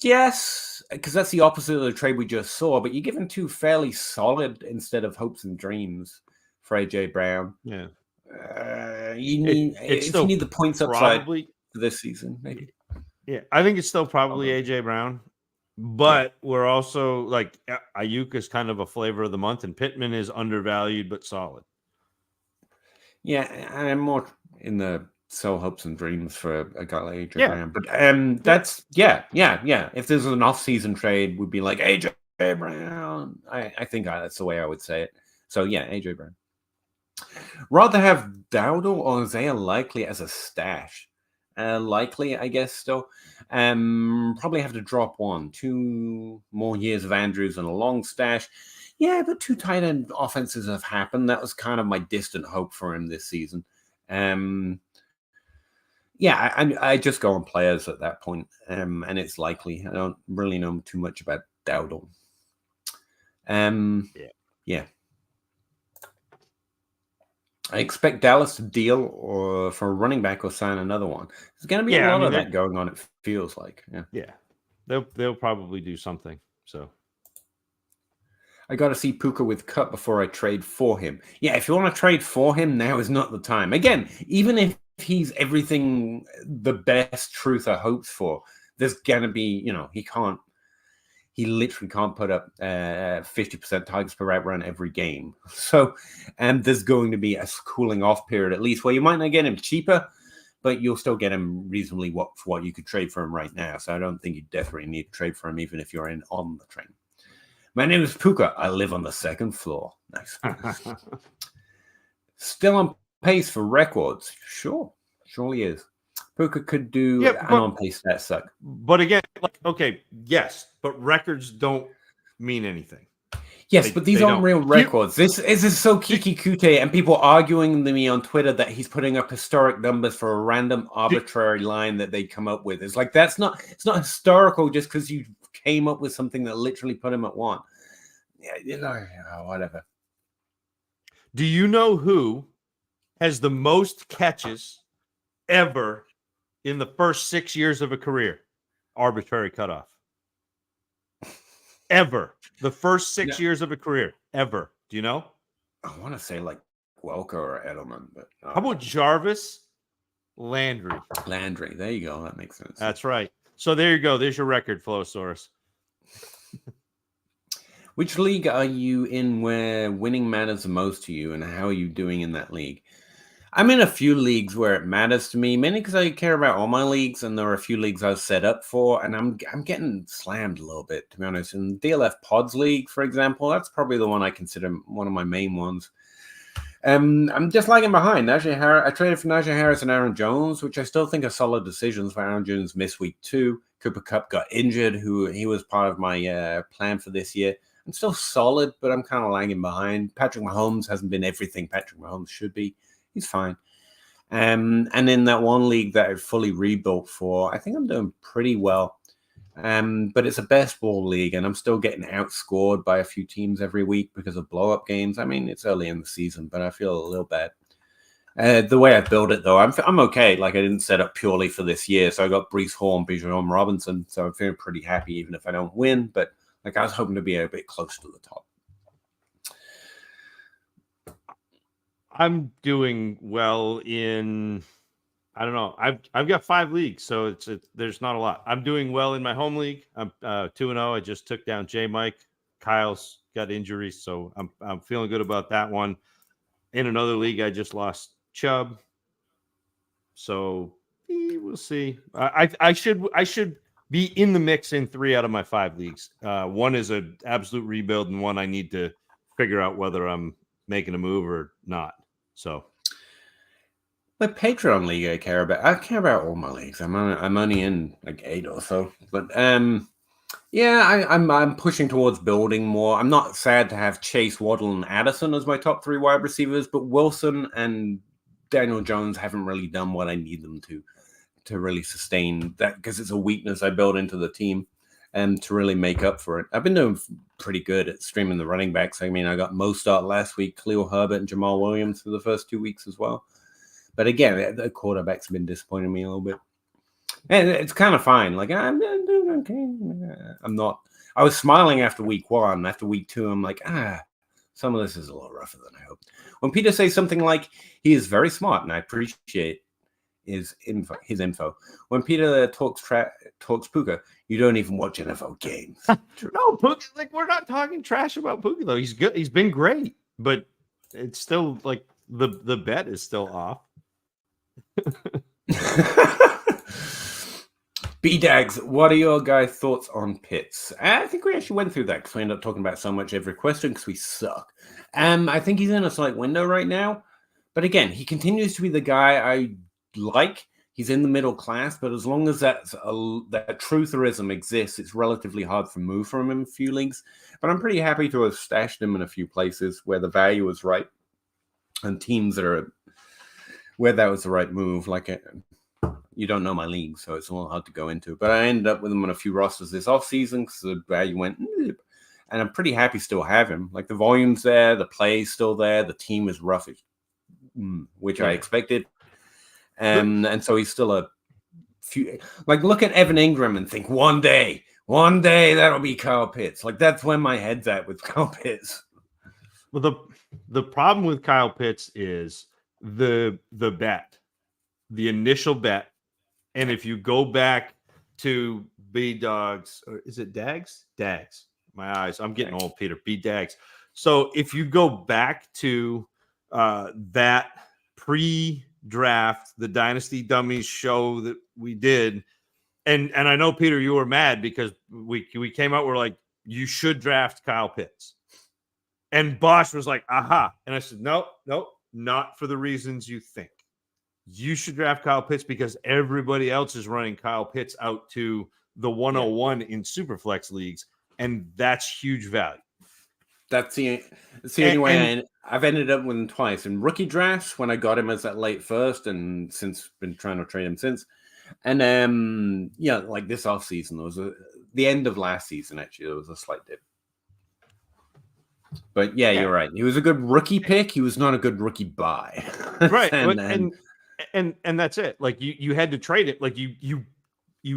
Yes, because that's the opposite of the trade we just saw, but you're giving 2 fairly solid instead of hopes and dreams for AJ Brown. Yeah. You need It's if still you need the points upside probably for this season, maybe. Yeah, I think it's still probably AJ Brown, but we're also like Ayuk is kind of a flavor of the month, and Pittman is undervalued but solid. Yeah, I'm more in the sell hopes and dreams for a guy like AJ Brown. But that's yeah. If there's an off-season trade, we'd be like AJ Brown. I think that's the way I would say it. So yeah, AJ Brown. Rather have Dowdle or Isaiah Likely as a stash. Likely, I guess, still. Probably have to drop 2 more years of Andrews and a long stash. Yeah, but 2 tight end offenses have happened. That was kind of my distant hope for him this season. Yeah, I just go on players at that point, and it's Likely. I don't really know too much about Dowdle. Yeah. I expect Dallas to deal or for a running back or sign another one. There's going to be a lot of that going on. It feels like, yeah, they'll probably do something. So I got to see Puka with Cup before I trade for him. Yeah, if you want to trade for him, now is not the time. Again, even if he's everything the best Truth I hoped for, there's going to be, he literally can't put up 50% targets per route run every game. So, and there's going to be a cooling off period at least where you might not get him cheaper, but you'll still get him reasonably for what you could trade for him right now. So I don't think you definitely need to trade for him even if you're in on the train. My name is Puka. I live on the 2nd floor. Nice. Still on pace for records. Sure. Surely is. Puka could do an on-pace stat suck. But again, yes, but records don't mean anything. Yes, but these aren't real records. This is so kiki-kute, and people arguing to me on Twitter that he's putting up historic numbers for a random arbitrary line that they come up with. It's like it's not historical just because you came up with something that literally put him at 1. Yeah, whatever. Do you know who has the most catches ever in the first 6 years of a career? Arbitrary cutoff. Ever. The first 6 years of a career. Ever. Do you know? I want to say like Welker or Edelman, but how about Jarvis Landry? Landry. There you go. That makes sense. That's right. So there you go. There's your record, Flowsaurus. Which league are you in where winning matters the most to you, and how are you doing in that league? I'm in a few leagues where it matters to me, mainly because I care about all my leagues, and there are a few leagues I've set up for, and I'm getting slammed a little bit, to be honest. In DLF Pods League, for example, that's probably the one I consider one of my main ones. I'm just lagging behind. I traded for Najee Harris and Aaron Jones, which I still think are solid decisions. For Aaron Jones missed week 2. Cooper Kupp got injured, he was part of my plan for this year. I'm still solid, but I'm kind of lagging behind. Patrick Mahomes hasn't been everything Patrick Mahomes should be. He's fine. And in that one league that I fully rebuilt for, I think I'm doing pretty well. But it's a best ball league, and I'm still getting outscored by a few teams every week because of blow-up games. I mean, it's early in the season, but I feel a little bad. The way I built it, though, I'm okay. Like, I didn't set up purely for this year, so I got Breece Hall and Bijan Robinson, so I'm feeling pretty happy even if I don't win. But like, I was hoping to be a bit close to the top. I'm doing well in, I don't know. I've got 5 leagues, so there's not a lot. I'm doing well in my home league. I'm 2-0. I just took down J Mike. Kyle's got injuries, so I'm feeling good about that one. In another league, I just lost Chubb. So we'll see. I should be in the mix in 3 out of my 5 leagues. One is an absolute rebuild, and one I need to figure out whether I'm making a move or not. So my Patreon league I care about all my leagues. I'm only in like 8 or so. But yeah, I'm pushing towards building more. I'm not sad to have Chase, Waddle, and Addison as my top 3 wide receivers, but Wilson and Daniel Jones haven't really done what I need them to really sustain that, because it's a weakness I built into the team. to really make up for it. I've been doing pretty good at streaming the running backs. I mean, I got Mostert last week, Khalil Herbert, and Jamal Williams for the first 2 weeks as well. But again, the quarterbacks have been disappointing me a little bit. And it's kind of fine. Like, I'm doing okay. I'm not. I was smiling after week 1. After week 2, I'm like, some of this is a little rougher than I hoped. When Peter says something like, he is very smart, and I appreciate his info. When Peter talks Puka, you don't even watch NFL games. No, Puka, like, we're not talking trash about Puka, though. He's good. He's been great, but it's still like the bet is still off. B-Dags, what are your guys' thoughts on Pitts? I think we actually went through that because we end up talking about so much every question because we suck. I think he's in a slight window right now. But again, he continues to be the guy I like. He's in the middle class, but as long as that trutherism exists, it's relatively hard to move from him in a few leagues. But I'm pretty happy to have stashed him in a few places where the value is right and teams that are where that was the right move. Like you don't know my league, so it's a little hard to go into. But I ended up with him on a few rosters this offseason because the value went, and I'm pretty happy still have him. Like the volume's there, the play's still there, the team is rough, which I expected. And so he's still a few. Like look at Evan Ingram and think one day that'll be Kyle Pitts. Like that's where my head's at with Kyle Pitts. Well, the problem with Kyle Pitts is the bet, the initial bet. And if you go back to B-Dogs, or is it Dags? Dags. My eyes. I'm getting old, Peter. B-Dags. So if you go back to that pre-draft, the Dynasty Dummies show that we did, and I know, Peter, you were mad because we came out, we're like, you should draft Kyle Pitts. And Bosch was like, aha. And I said, nope, not for the reasons you think. You should draft Kyle Pitts because everybody else is running Kyle Pitts out to the 101 in Superflex leagues, and that's huge value. That's the only way I've ended up with him twice in rookie drafts when I got him as that late first, and since been trying to trade him since. And like this offseason, there was the end of last season actually, there was a slight dip. But you're right. He was a good rookie pick. He was not a good rookie buy. Right. and that's it. Like you had to trade it. Like you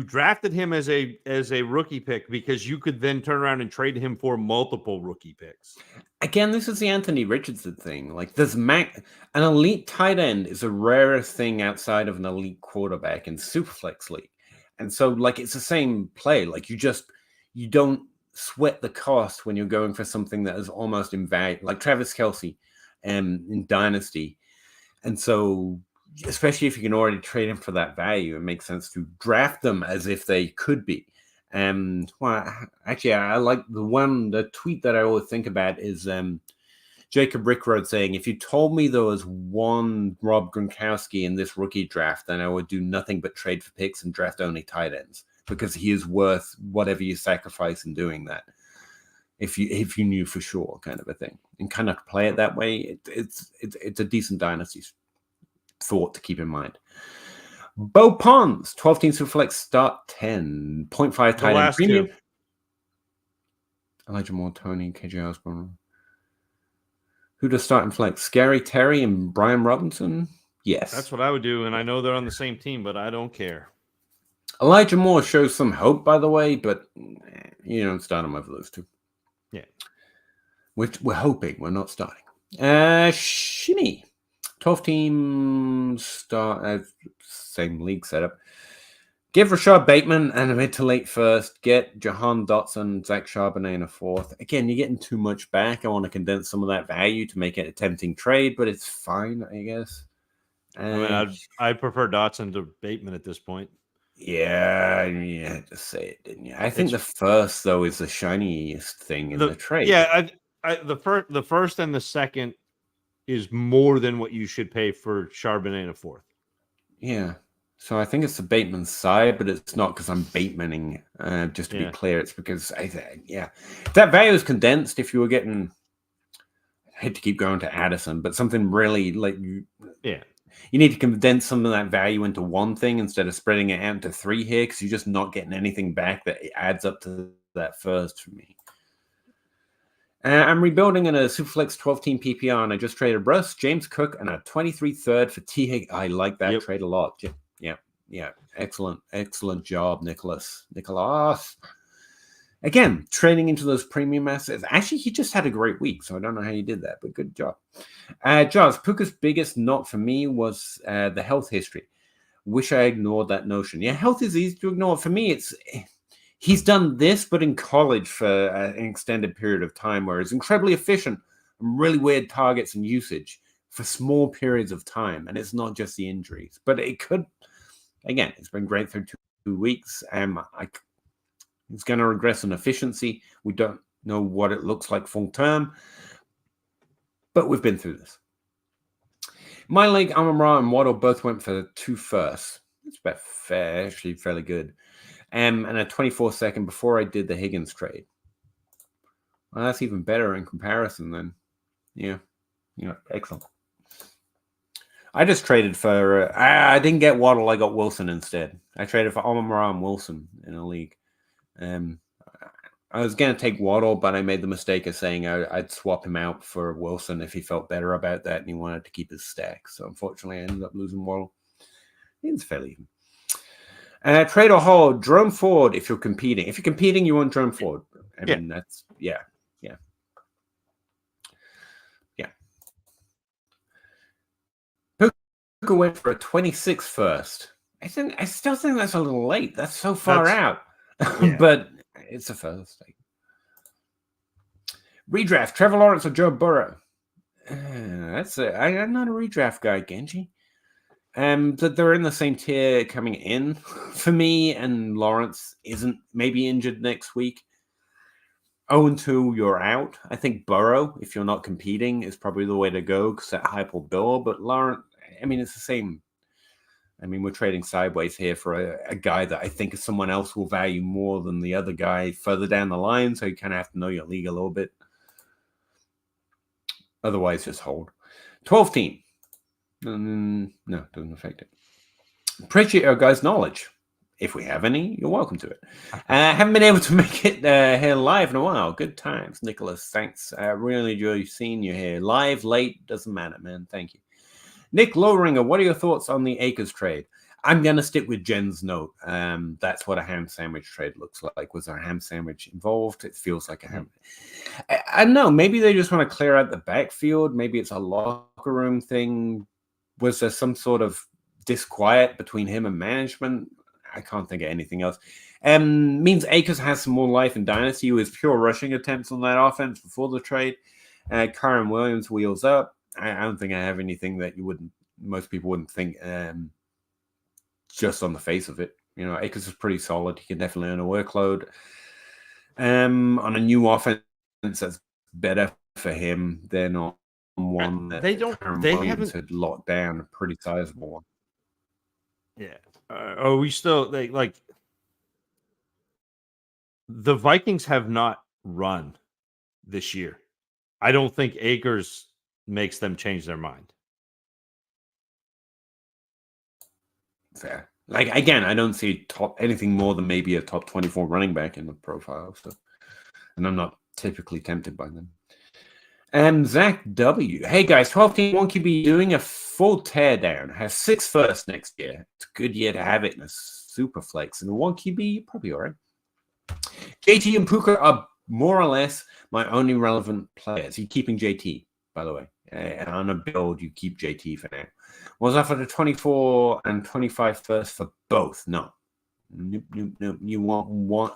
drafted him as a rookie pick because you could then turn around and trade him for multiple rookie picks. Again, this is the Anthony Richardson thing. Like there's an elite tight end is a rarer thing outside of an elite quarterback in Superflex league. And so like it's the same play. Like you don't sweat the cost when you're going for something that is almost invaluable, like Travis Kelce in Dynasty. And so, especially if you can already trade him for that value, it makes sense to draft them as if they could be. Well, actually, I like the tweet that I always think about is Jacob Rickroad saying, if you told me there was one Rob Gronkowski in this rookie draft, then I would do nothing but trade for picks and draft only tight ends, because he is worth whatever you sacrifice in doing that. If you knew for sure, kind of a thing, and kind of play it that way, it's a decent dynasty thought to keep in mind. Bo Pons, 12 teams to flex, start 10, 0.5 tight end premium. Elijah Moore, Tony, KJ Osborne. Who does start in flex? Scary Terry and Brian Robinson? Yes. That's what I would do, and I know they're on the same team, but I don't care. Elijah Moore shows some hope, by the way, but you don't start him over those two. Yeah. We're hoping. We're not starting. Shimmy. 12 teams start, same league setup. Give Rashad Bateman and a mid to late first. Get Jahan Dotson, Zach Charbonnet in a fourth. Again, you're getting too much back. I want to condense some of that value to make it a tempting trade, but it's fine, I guess. I prefer Dotson to Bateman at this point. Yeah, you had to say it, didn't you? I think the first, though, is the shiniest thing in the trade. Yeah, the first and the second is more than what you should pay for Charbonnet in a fourth. Yeah. So I think it's the Bateman side, but it's not because I'm Batemaning. Just to be clear, it's because if that value is condensed, if you were getting, I hate to keep going to Addison, but something really like You need to condense some of that value into one thing instead of spreading it out into 3 here, because you're just not getting anything back that adds up to that first for me. I'm rebuilding in a Superflex 12-team PPR, and I just traded Russ, James Cook, and a 23 third for Taek. I like that trade a lot. Yeah. Excellent job, Nicholas. Again, trading into those premium assets. Actually, he just had a great week, so I don't know how you did that, but good job. Jaws, Puka's biggest knock for me was the health history. Wish I ignored that notion. Yeah, health is easy to ignore. For me, he's done this, but in college for an extended period of time, where he's incredibly efficient and really weird targets and usage for small periods of time. And it's not just the injuries, but it could, again, it's been great through 2 weeks. It's going to regress in efficiency. We don't know what it looks like full term, but we've been through this. My league, Amon-Ra and Waddle both went for 2 firsts. It's about fair, actually fairly good. And a 24 second before I did the Higgins trade. Well, that's even better in comparison then. Yeah, excellent. I just traded for, I didn't get Waddle, I got Wilson instead. I traded for Amon-Ra and Wilson in a league. I was going to take Waddle, but I made the mistake of saying I'd swap him out for Wilson if he felt better about that and he wanted to keep his stack. So unfortunately, I ended up losing Waddle. It's fairly even. Trade or hold, Jerome Ford if you're competing. If you're competing, you want Jerome Ford. I mean, that's, yeah. Puka went for a 26 first. I still think that's a little late. That's so far out. Yeah. But it's a first. Redraft, Trevor Lawrence or Joe Burrow. I'm not a redraft guy, Genji. But they're in the same tier coming in for me, and Lawrence isn't maybe injured next week. 0-2, you're out. I think Burrow, if you're not competing, is probably the way to go because that hype will build. But Lawrence, I mean, it's the same. I mean, we're trading sideways here for a guy that I think someone else will value more than the other guy further down the line. So you kind of have to know your league a little bit. Otherwise, just hold. 12 team. No, doesn't affect it. Appreciate our guys' knowledge. If we have any, you're welcome to it. Haven't been able to make it here live in a while. Good times, Nicholas. Thanks. Really enjoy seeing you here. Live, late, doesn't matter, man. Thank you. Nick Lowringer, what are your thoughts on the Akers trade? I'm going to stick with Jen's note. That's what a ham sandwich trade looks like. Was there a ham sandwich involved? It feels like a ham. I don't know. Maybe they just want to clear out the backfield. Maybe it's a locker room thing. Was there some sort of disquiet between him and management? I can't think of anything else. Means Akers has some more life in Dynasty with pure rushing attempts on that offense before the trade. Kyron Williams wheels up. I don't think I have anything that most people wouldn't think just on the face of it. Akers is pretty solid. He can definitely earn a workload. On a new offense that's better for him than on one that they haven't had locked down a pretty sizable one. Yeah. The Vikings have not run this year. I don't think Akers makes them change their mind. Fair. Again, I don't see anything more than maybe a top 24 running back in the profile. So, and I'm not typically tempted by them. Zach W. Hey guys, 12 team 1 QB doing a full teardown. Has 6 first next year. It's a good year to have it in a super flex. And a 1 QB, you're probably all right. JT and Puka are more or less my only relevant players. You're keeping JT, by the way. On a build, you keep JT for now. Was offered a 24 and 25 first for both. No. Nope. You want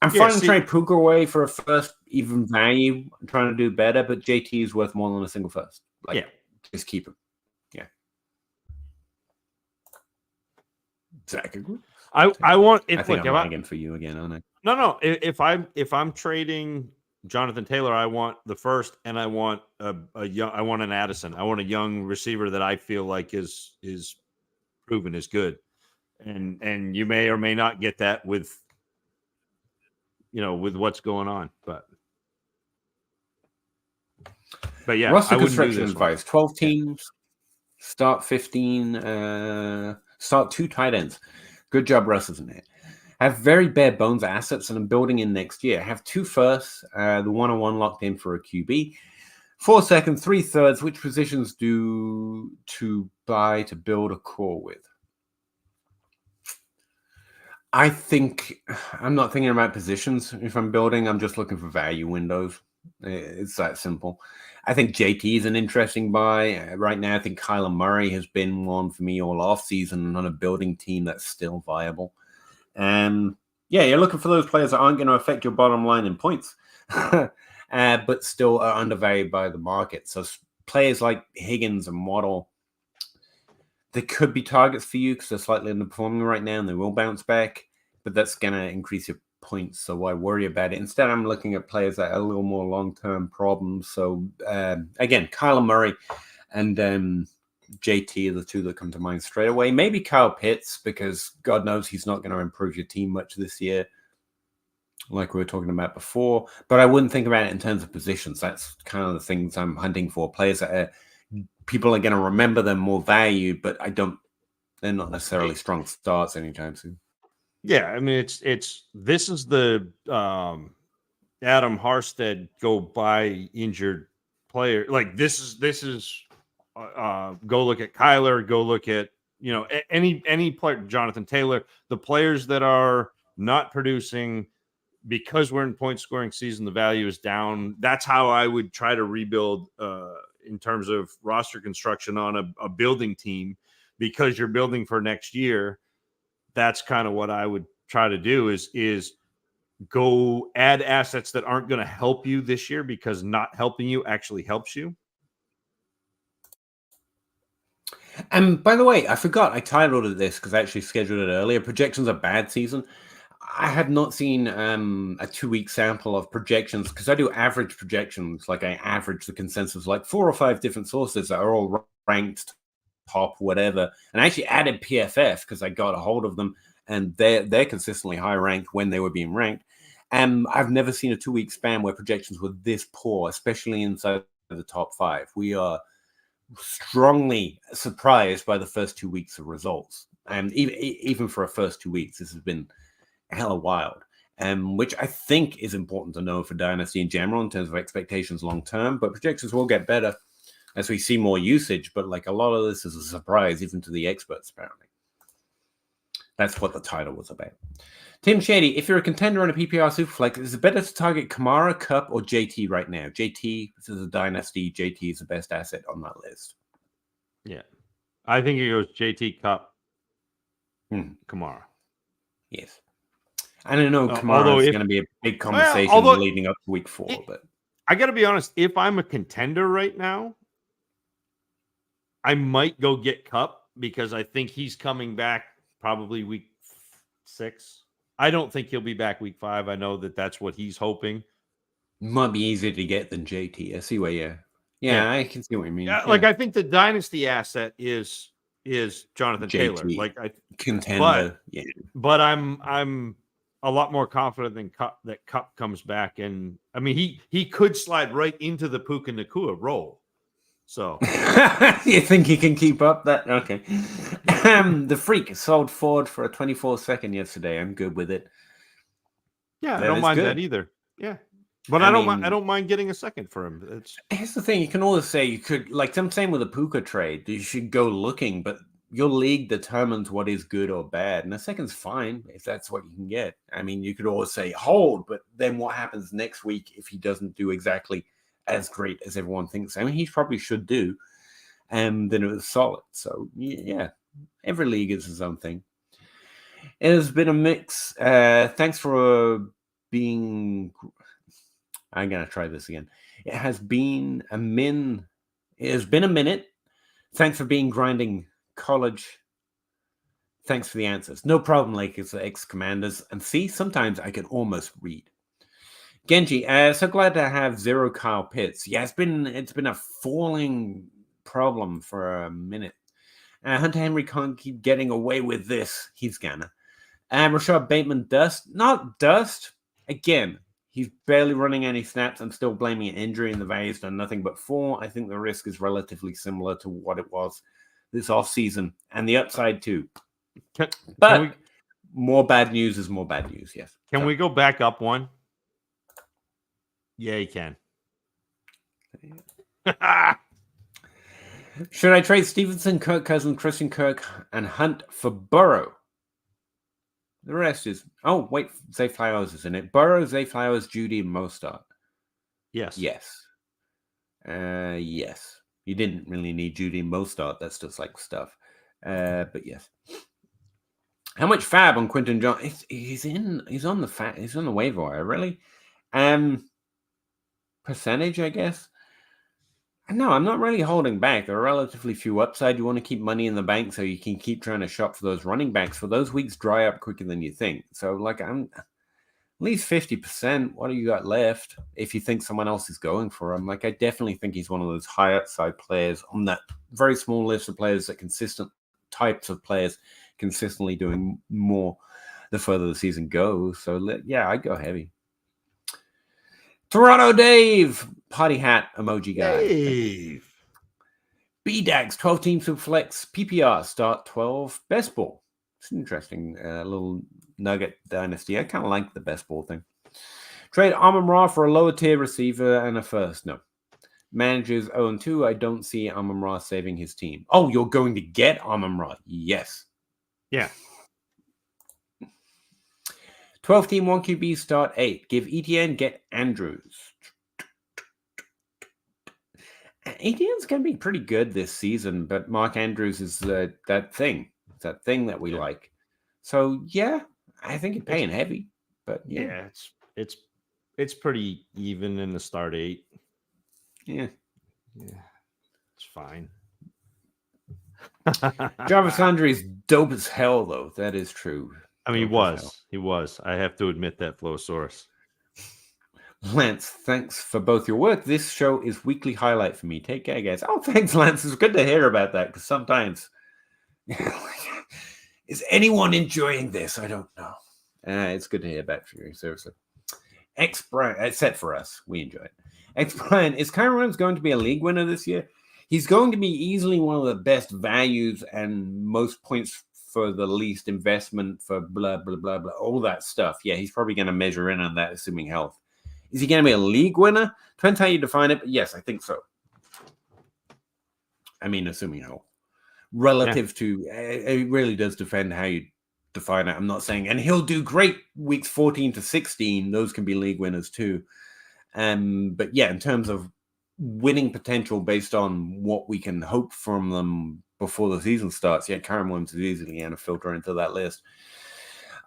I'm fine to trade Puka away for a first, even value. I'm trying to do better, but JT is worth more than a single first. Just keep him. Yeah. Zach, agree? I want. I think I'm lagging for you again, aren't I? No. If I'm trading Jonathan Taylor, I want the first, and I want I want an Addison. I want a young receiver that I feel like is proven is good, and you may or may not get that with what's going on, but yeah, roster construction advice. 12 teams. Start 15. Start 2 tight ends. Good job, Russ, isn't it? Have very bare bones assets, and I'm building in next year. Have 2 firsts, the 1-on-1 locked in for a QB. 4 seconds, 3 thirds. Which positions do to buy to build a core with? I think I'm not thinking about positions. If I'm building, I'm just looking for value windows. It's that simple. I think JT is an interesting buy. Right now, I think Kyler Murray has been one for me all off season on a building team that's still viable. Yeah, you're looking for those players that aren't going to affect your bottom line in points, but still are undervalued by the market. So players like Higgins and Waddle, they could be targets for you because they're slightly underperforming right now and they will bounce back, but that's going to increase your points. So why worry about it? Instead, I'm looking at players that are a little more long-term problems. So again, Kyler Murray and JT are the 2 that come to mind straight away. Maybe Kyle Pitts, because God knows he's not going to improve your team much this year, like we were talking about before. But I wouldn't think about it in terms of positions. That's kind of the things I'm hunting for. Players that are people are going to remember them more value, but they're not necessarily strong starts anytime soon. Yeah, I mean this is the Adam Harstead go buy injured player. Like this is go look at Kyler, go look at any player, Jonathan Taylor, the players that are not producing because we're in point scoring season, the value is down. That's how I would try to rebuild in terms of roster construction on a building team, because you're building for next year. That's kind of what I would try to do is go add assets that aren't going to help you this year, because not helping you actually helps you. And by the way, I forgot I titled this because I actually scheduled it earlier. Projections of bad season. I have not seen a 2-week sample of projections because I do average projections. Like I average the consensus, like 4 or 5 different sources that are all ranked top, whatever. And I actually added PFF because I got a hold of them, and they're consistently high ranked when they were being ranked. And I've never seen a 2-week span where projections were this poor, especially inside the top 5. We are strongly surprised by the first 2 weeks of results, and even for a first 2 weeks, this has been hella wild, which I think is important to know for Dynasty in general in terms of expectations long term. But projections will get better as we see more usage. But like a lot of this is a surprise even to the experts. Apparently, that's what the title was about. Tim Shady, if you're a contender on a PPR Superflex, is it better to target Kamara, Cup, or JT right now? JT, this is a Dynasty. JT is the best asset on that list. Yeah, I think it goes JT, Cup, Kamara. Yes. I don't know. Kamara is going to be a big conversation leading up to week 4, but I got to be honest. If I'm a contender right now, I might go get Cup because I think he's coming back probably week 6. I don't think he'll be back week 5. I know that's what he's hoping. Might be easier to get than JT. I see where yeah, I can see what you mean. Yeah, like I think the Dynasty asset is Jonathan JT, Taylor. Like contender, but I'm a lot more confident than that Cup comes back, and I mean he could slide right into the Puka Nacua role. So you think he can keep up that? Okay. The Freak sold Ford for a 24-second yesterday. I'm good with it. Yeah, I don't mind that either. Yeah. But I don't mind getting a second for him. Here's the thing: you can always say you could, like I'm saying with a Puka trade, you should go looking, but your league determines what is good or bad, and a second's fine if that's what you can get. I mean, you could always say hold, but then what happens next week if he doesn't do exactly as great as everyone thinks? I mean, he probably should do, and then it was solid. So yeah, every league is his own thing. It has been a mix. Thanks for being. I'm gonna try this again. It has been a minute. Thanks for being grinding college. Thanks for the answers. No problem, Lakers ex-commanders. And see, sometimes I can almost read. Genji, so glad to have 0 Kyle Pitts. Yeah, it's been a falling problem for a minute. Hunter Henry can't keep getting away with this. He's gonna. Rashad Bateman dust. Not dust. Again, he's barely running any snaps. I'm still blaming an injury, and the value's done nothing but fall. I think the risk is relatively similar to what it was this off season, and the upside too. Can But more bad news is more bad news. Yes. Can we go back up one? Yeah, you can. Should I trade Stevenson, Kirk Cousins, Christian Kirk, and Hunt for Burrow? The rest is wait, Zay Flowers is in it. Burrow, Zay Flowers, Judy, and Mostert. Yes. Yes. Yes. You didn't really need Judy and Mostert. That's just like stuff. But yes. How much fab on Quentin John? He's on the waiver wire, really. Percentage, I guess. No, I'm not really holding back. There are relatively few upside. You want to keep money in the bank so you can keep trying to shop for those running backs. For those weeks dry up quicker than you think. So, like, I'm at least 50%. What do you got left if you think someone else is going for him? Like, I definitely think he's one of those high upside players on that very small list of players that types of players consistently doing more the further the season goes. So, yeah, I'd go heavy. Toronto Dave, party hat emoji guy. Dave. BDAX, 12 team Superflex, PPR, start 12, best ball. It's an interesting little nugget dynasty. I kind of like the best ball thing. Trade Amon-Ra for a lower tier receiver and a first. No. Managers 0-2. I don't see Amon-Ra saving his team. Oh, you're going to get Amon-Ra. Yes. Yeah. 12 team 1 QB start 8. Give ETN, get Andrews. ETN's going to be pretty good this season, but Mark Andrews is that thing that we like. So yeah, I think it's paying heavy, but yeah, it's pretty even in the start 8. Yeah, it's fine. Jarvis Landry is dope as hell, though. That is true. I mean, he was. I have to admit that, Flowsaurus. Lance, thanks for both your work. This show is weekly highlight for me. Take care, guys. Oh, thanks, Lance. It's good to hear about that because sometimes, is anyone enjoying this? I don't know. It's good to hear back from you. Seriously. X Brian, except for us, we enjoy it. X Brian, is Kyron Williams going to be a league winner this year? He's going to be easily one of the best values and most points for the least investment for blah, blah, blah, blah, all that stuff. Yeah, he's probably going to measure in on that, assuming health. Is he going to be a league winner? Depends how you define it, but yes, I think so. I mean, assuming health. Relative to, it really does depend how you define it. I'm not saying, and he'll do great weeks 14 to 16. Those can be league winners too. But yeah, in terms of winning potential based on what we can hope from them before the season starts, yeah, Kyron Williams is easily going to filter into that list.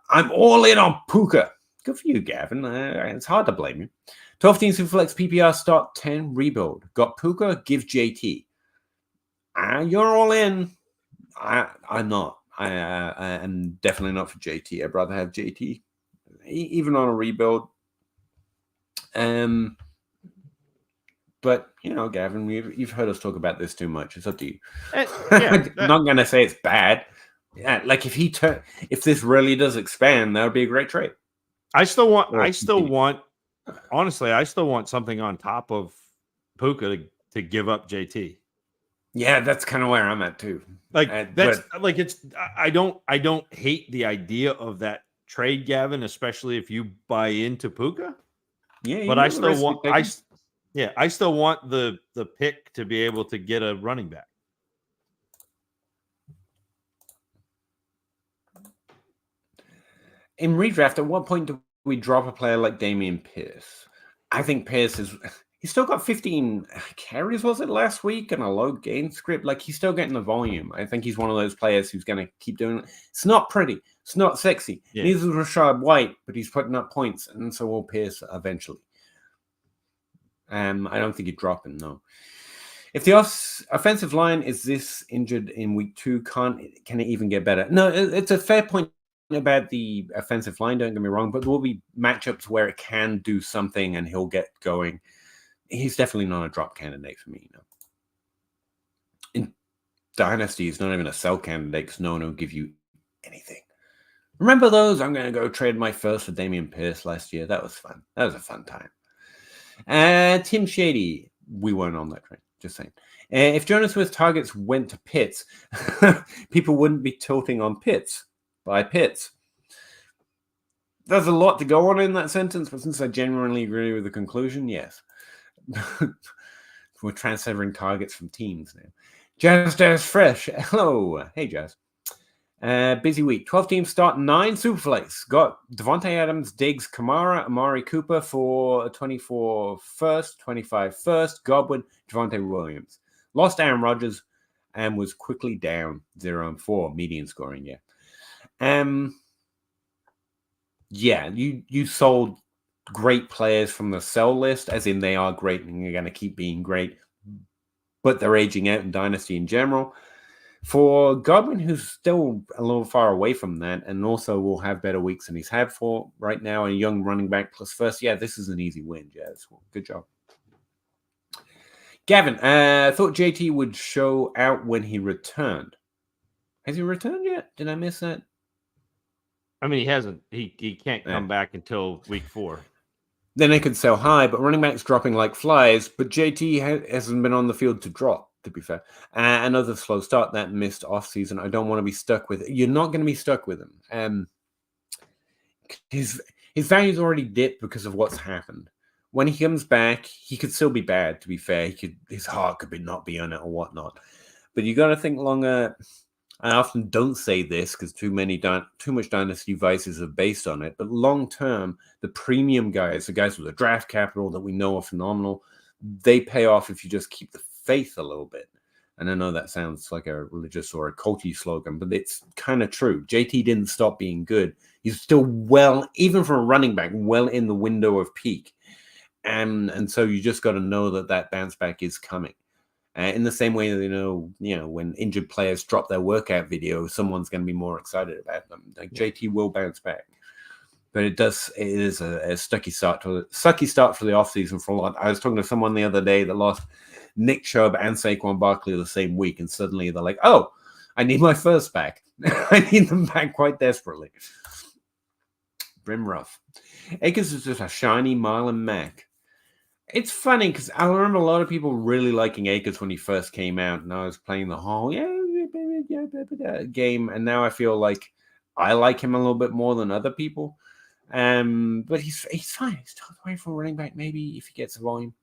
I'm all in on Puka. Good for you, Gavin. It's hard to blame you. 12 team Superflex PPR start 10 rebuild. Got Puka, give JT. You're all in. I'm not. I'm definitely not for JT. I'd rather have JT, even on a rebuild. But, you know, Gavin, you've heard us talk about this too much. It's up to you. I'm not going to say it's bad. Yeah, like if this really does expand, that would be a great trade. Honestly, I still want something on top of Puka to give up JT. Yeah, that's kind of where I'm at too. I don't hate the idea of that trade, Gavin, especially if you buy into Puka. Yeah, but I still want the pick to be able to get a running back. In redraft, at what point do we drop a player like Damian Pierce? I think Pierce he's still got 15 carries, was it, last week, and a low gain script. Like, he's still getting the volume. I think he's one of those players who's going to keep doing it. It's not pretty. It's not sexy. Yeah. Neither is Rashad White, but he's putting up points, and so will Pierce eventually. I don't think he'd drop him, no. If the offensive line is this injured in week 2, can it even get better? No, it's a fair point about the offensive line, don't get me wrong, but there will be matchups where it can do something and he'll get going. He's definitely not a drop candidate for me. No. In Dynasty, he's not even a sell candidate because no one will give you anything. Remember those? I'm going to go trade my first for Damian Pierce last year. That was fun. That was a fun time. Tim Shady, we weren't on that train. Just saying. If Jonas Smith's targets went to Pitts, people wouldn't be tilting on Pitts by Pitts. There's a lot to go on in that sentence, but since I genuinely agree with the conclusion, yes. We're transferring targets from teams now. Jazz Fresh. Hello. Hey, Jazz. Busy week. 12 teams start 9 Superflex. Got Devontae Adams, Diggs, Kamara, Amari Cooper for 24 first, 25 first, Godwin, Javonte Williams. Lost Aaron Rodgers and was quickly down 0-4 median scoring. Yeah, you sold great players from the sell list, as in they are great and you're going to keep being great, but they're aging out in Dynasty in general. For Godwin, who's still a little far away from that, and also will have better weeks than he's had for right now, a young running back plus first, yeah, this is an easy win, Jazz. Good job. Gavin, thought JT would show out when he returned. Has he returned yet? Did I miss that? I mean, he hasn't. He can't come back until week 4. Then they could sell high, but running backs dropping like flies. But JT hasn't been on the field to drop, to be fair. Another slow start, that missed offseason. I don't want to be stuck with it. You're not going to be stuck with him. His value's already dipped because of what's happened. When he comes back, he could still be bad, to be fair. His heart could not be on it or whatnot. But you got to think longer. I often don't say this because too much Dynasty vices are based on it. But long term, the premium guys, the guys with the draft capital that we know are phenomenal, they pay off if you just keep the faith a little bit. And I know that sounds like a religious or a culty slogan, but it's kind of true. JT didn't stop being good. He's still even for a running back, well in the window of peak. And so you just got to know that bounce back is coming. In the same way that, you know, when injured players drop their workout video, someone's going to be more excited about them. Like JT will bounce back, but it is a sucky start for the offseason for a lot. I was talking to someone the other day that lost Nick Chubb and Saquon Barkley the same week, and suddenly they're like, "Oh, I need my first back. I need them back quite desperately." Brim rough. Akers is just a shiny Marlon Mack. It's funny because I remember a lot of people really liking Akers when he first came out, and I was playing the whole game, and now I feel like I like him a little bit more than other people. But he's fine. He's still away from running back, maybe if he gets a volume.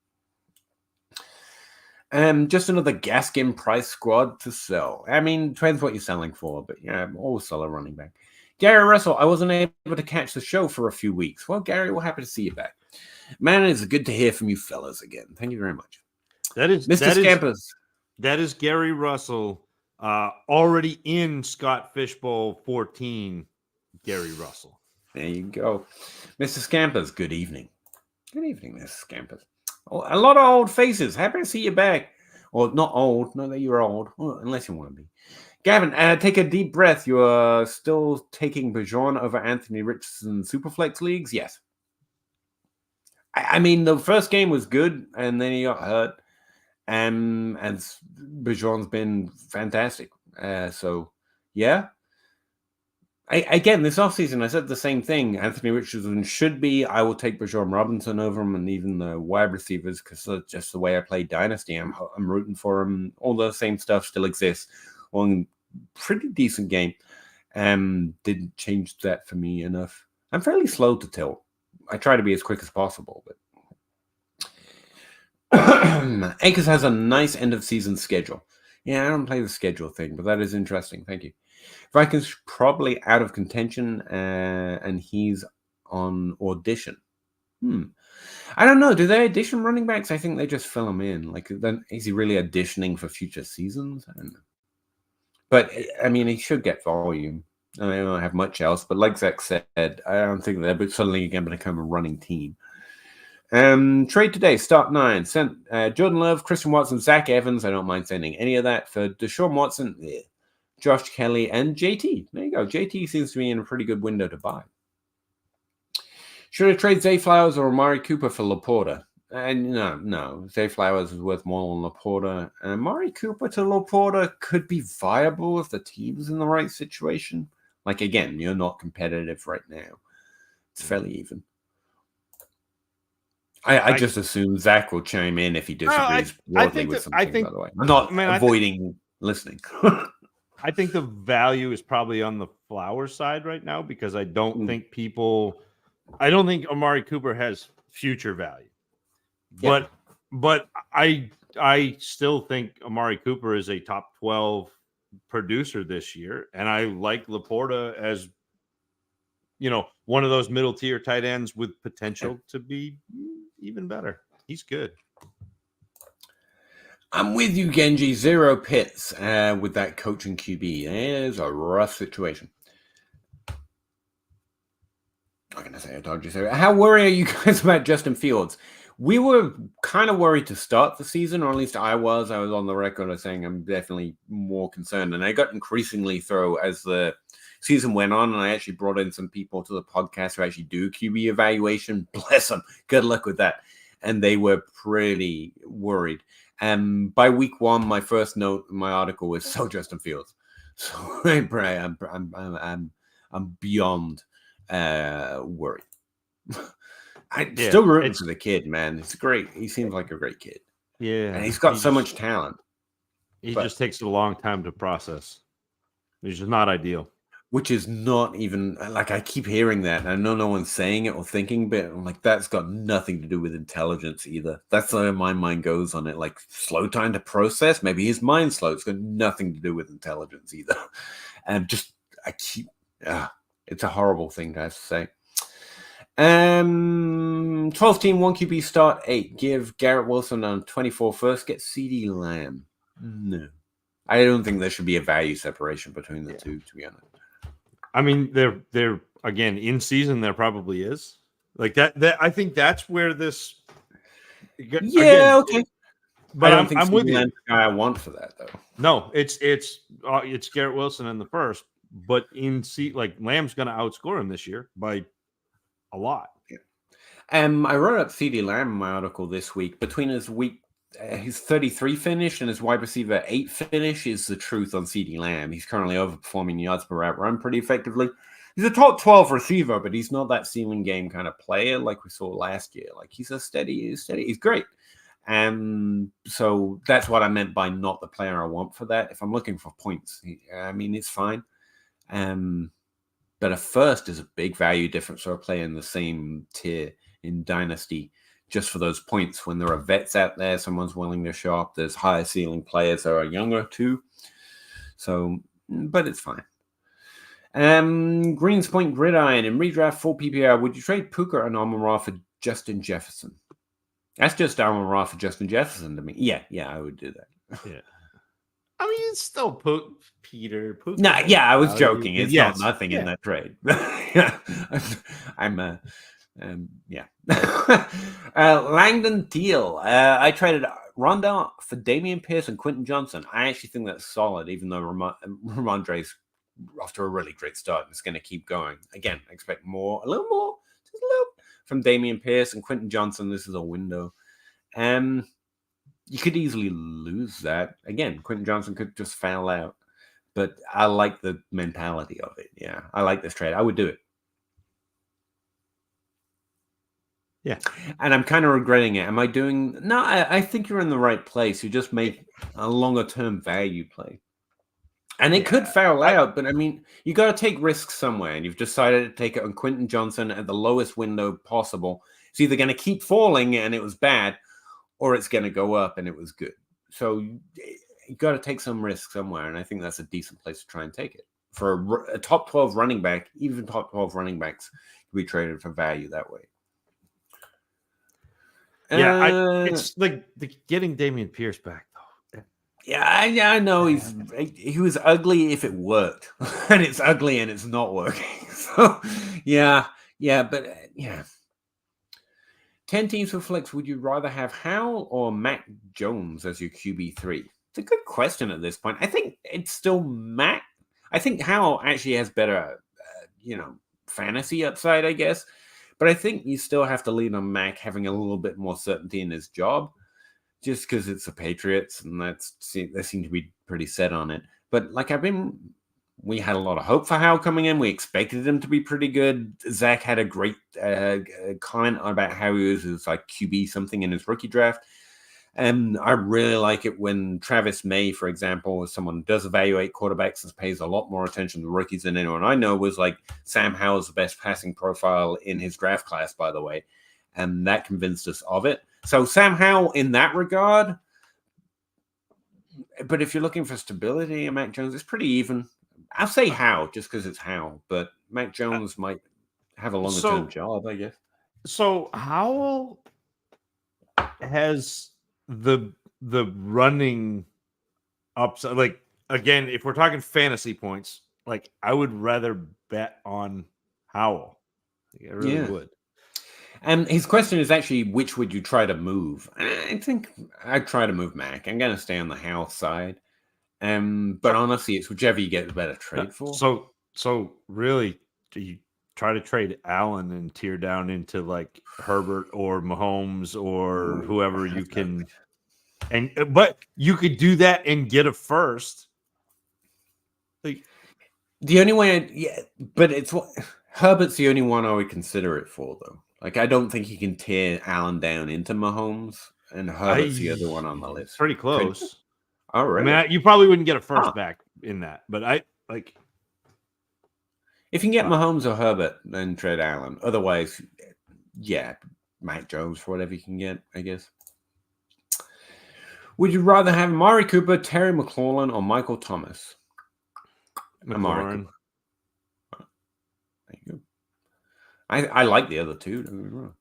Just another Gaskin price squad to sell. I mean, depends what you're selling for, but yeah, always sell a running back. Gary Russell, I wasn't able to catch the show for a few weeks. Well, Gary, we're happy to see you back. Man, it's good to hear from you fellas again. Thank you very much. That is Mr. Scampers. That is Gary Russell, already in Scott Fishbowl 14. Gary Russell. There you go. Mr. Scampers, good evening. Good evening, Mr. Scampers. Oh, a lot of old faces. Happy to see you back. Or not old, not that you're old, unless you want to be. Gavin, take a deep breath. You are still taking Bijan over Anthony Richardson Superflex leagues? Yes. I mean, the first game was good, and then he got hurt. And Bijan's been fantastic. So, yeah. Again, this offseason, I said the same thing. Anthony Richardson should be. I will take Bijan Robinson over him and even the wide receivers because that's just the way I play Dynasty. I'm rooting for him. All the same stuff still exists. One pretty decent game. Didn't change that for me enough. I'm fairly slow to tilt. I try to be as quick as possible, but Akers has a nice end of season schedule. Yeah, I don't play the schedule thing, but that is interesting. Thank you. Vikings probably out of contention, and he's on audition. I don't know. Do they audition running backs? I think they just fill them in. Like, then is he really auditioning for future seasons? I don't know. But I mean, he should get volume. I don't have much else, but like Zach said, I don't think they're suddenly going to become a running team. Trade today, start 9. Sent Jordan Love, Christian Watson, Zach Evans. I don't mind sending any of that. For Deshaun Watson, Josh Kelly, and JT. There you go. JT seems to be in a pretty good window to buy. Should I trade Zay Flowers or Amari Cooper for Laporta? No. Zay Flowers is worth more than Laporta. Amari Cooper to Laporta could be viable if the team's in the right situation. Like, again, you're not competitive right now. It's fairly even. I just assume Zach will chime in if he disagrees broadly with something, by the way. I'm not avoiding listening. I think the value is probably on the Flowers side right now because I don't think Amari Cooper has future value. But I still think Amari Cooper is a top 12 producer this year, and I like Laporta as one of those middle tier tight ends with potential to be even better. He's good. I'm with you, Genji. 0 pits with that coaching QB. It's a rough situation. I'm going to say I told you so. How worried are you guys about Justin Fields? We were kind of worried to start the season, or at least I was. I was on the record of saying I'm definitely more concerned. And I got increasingly as the season went on, and I actually brought in some people to the podcast who actually do QB evaluation. Bless them. Good luck with that. And they were pretty worried. By week 1, my first note in my article was "So Justin Fields." So I'm beyond worried. I'm still rooting for the kid, man. It's great. He seems like a great kid. Yeah, and he's got so much talent. He just takes a long time to process. He's just not ideal. Which is not even like I keep hearing that. I know no one's saying it or thinking, but I'm like, that's got nothing to do with intelligence either. That's where my mind goes on it. Like slow time to process. Maybe his mind's slow. It's got nothing to do with intelligence either. And it's a horrible thing to have to say. 12-team 1 QB start 8. Give Garrett Wilson on 24 first. Get CeeDee Lamb. No, I don't think there should be a value separation between the two. To be honest. I mean, they're again in season. There probably is like that. I think that's where this. Okay. But I don't think I'm with you. The guy I want for that though. No, it's Garrett Wilson in the first, but Lamb's going to outscore him this year by a lot. Yeah. I wrote up CeeDee Lamb in my article this week. Between his 33 finish and his wide receiver 8 finish is the truth on CeeDee Lamb. He's currently overperforming yards per route run pretty effectively. He's a top 12 receiver, but he's not that ceiling game kind of player like we saw last year. Like he's steady. He's great. So that's what I meant by not the player I want for that. If I'm looking for points, it's fine. But a first is a big value difference for a player in the same tier in Dynasty. Just for those points when there are vets out there, someone's willing to shop. There's higher ceiling players that are younger too. So, but it's fine. Greens Point Gridiron in redraft 4 PPR. Would you trade Puka and Amon-Ra for Justin Jefferson? That's just Amon-Ra for Justin Jefferson to me. Yeah, I would do that. Yeah. I mean, it's still Peter. Puka. No, I was joking. It's not nothing in that trade. I'm Langdon Teal. I traded Rondell for Dameon Pierce and Quentin Johnson. I actually think that's solid, even though Ramondre's off to a really great start and it's going to keep going. Again, I expect a little more, just a little from Dameon Pierce and Quentin Johnson. This is a window. You could easily lose that. Again, Quentin Johnson could just foul out. But I like the mentality of it. Yeah, I like this trade. I would do it. Yeah. And I'm kind of regretting it. Am I doing... No, I think you're in the right place. You just make a longer-term value play. And it could foul out, but you got to take risks somewhere. And you've decided to take it on Quentin Johnson at the lowest window possible. It's either going to keep falling and it was bad, or it's going to go up and it was good. So you got to take some risk somewhere. And I think that's a decent place to try and take it. For a top 12 running back, even top 12 running backs can be traded for value that way. It's like getting Dameon Pierce back, though. Yeah, I know he was ugly if it worked, and it's ugly and it's not working. So, yeah. 10 teams for flex. Would you rather have Howell or Mac Jones as your QB3? It's a good question at this point. I think it's still Mac. I think Howell actually has better, fantasy upside, I guess. But I think you still have to lean on Mac having a little bit more certainty in his job, just because it's the Patriots and they seem to be pretty set on it. But I've been we had a lot of hope for Howell coming in. We expected him to be pretty good. Zach had a great comment about how he was like QB something in his rookie draft. And I really like it when Travis May, for example, as someone who does evaluate quarterbacks and pays a lot more attention to rookies than anyone I know, was like Sam Howell's the best passing profile in his draft class, by the way. And that convinced us of it. So Sam Howell in that regard. But if you're looking for stability in Mac Jones, it's pretty even. I'll say Howell just because it's Howell, but Mac Jones might have a longer term job, I guess. So Howell has the running upside. Like, again, if we're talking fantasy points, like I would rather bet on Howell. I really would. And his question is actually, which would you try to move? I think I'd try to move Mac. I'm going to stay on the Howell side. But honestly, it's whichever you get the better trade for. So really, do you try to trade Allen and tear down into like Herbert or Mahomes or whoever you can? But you could do that and get a first. Like, the only way, but it's what Herbert's the only one I would consider it for, though. Like, I don't think he can tear Allen down into Mahomes, and Herbert's the other one on the list. Pretty close. All right. I mean, you probably wouldn't get a first back in that, but I like. If you can get Mahomes or Herbert, then trade Allen. Otherwise, yeah, Mac Jones for whatever you can get, I guess. Would you rather have Amari Cooper, Terry McLaurin, or Michael Thomas? McLaurin. There you go. I like the other two.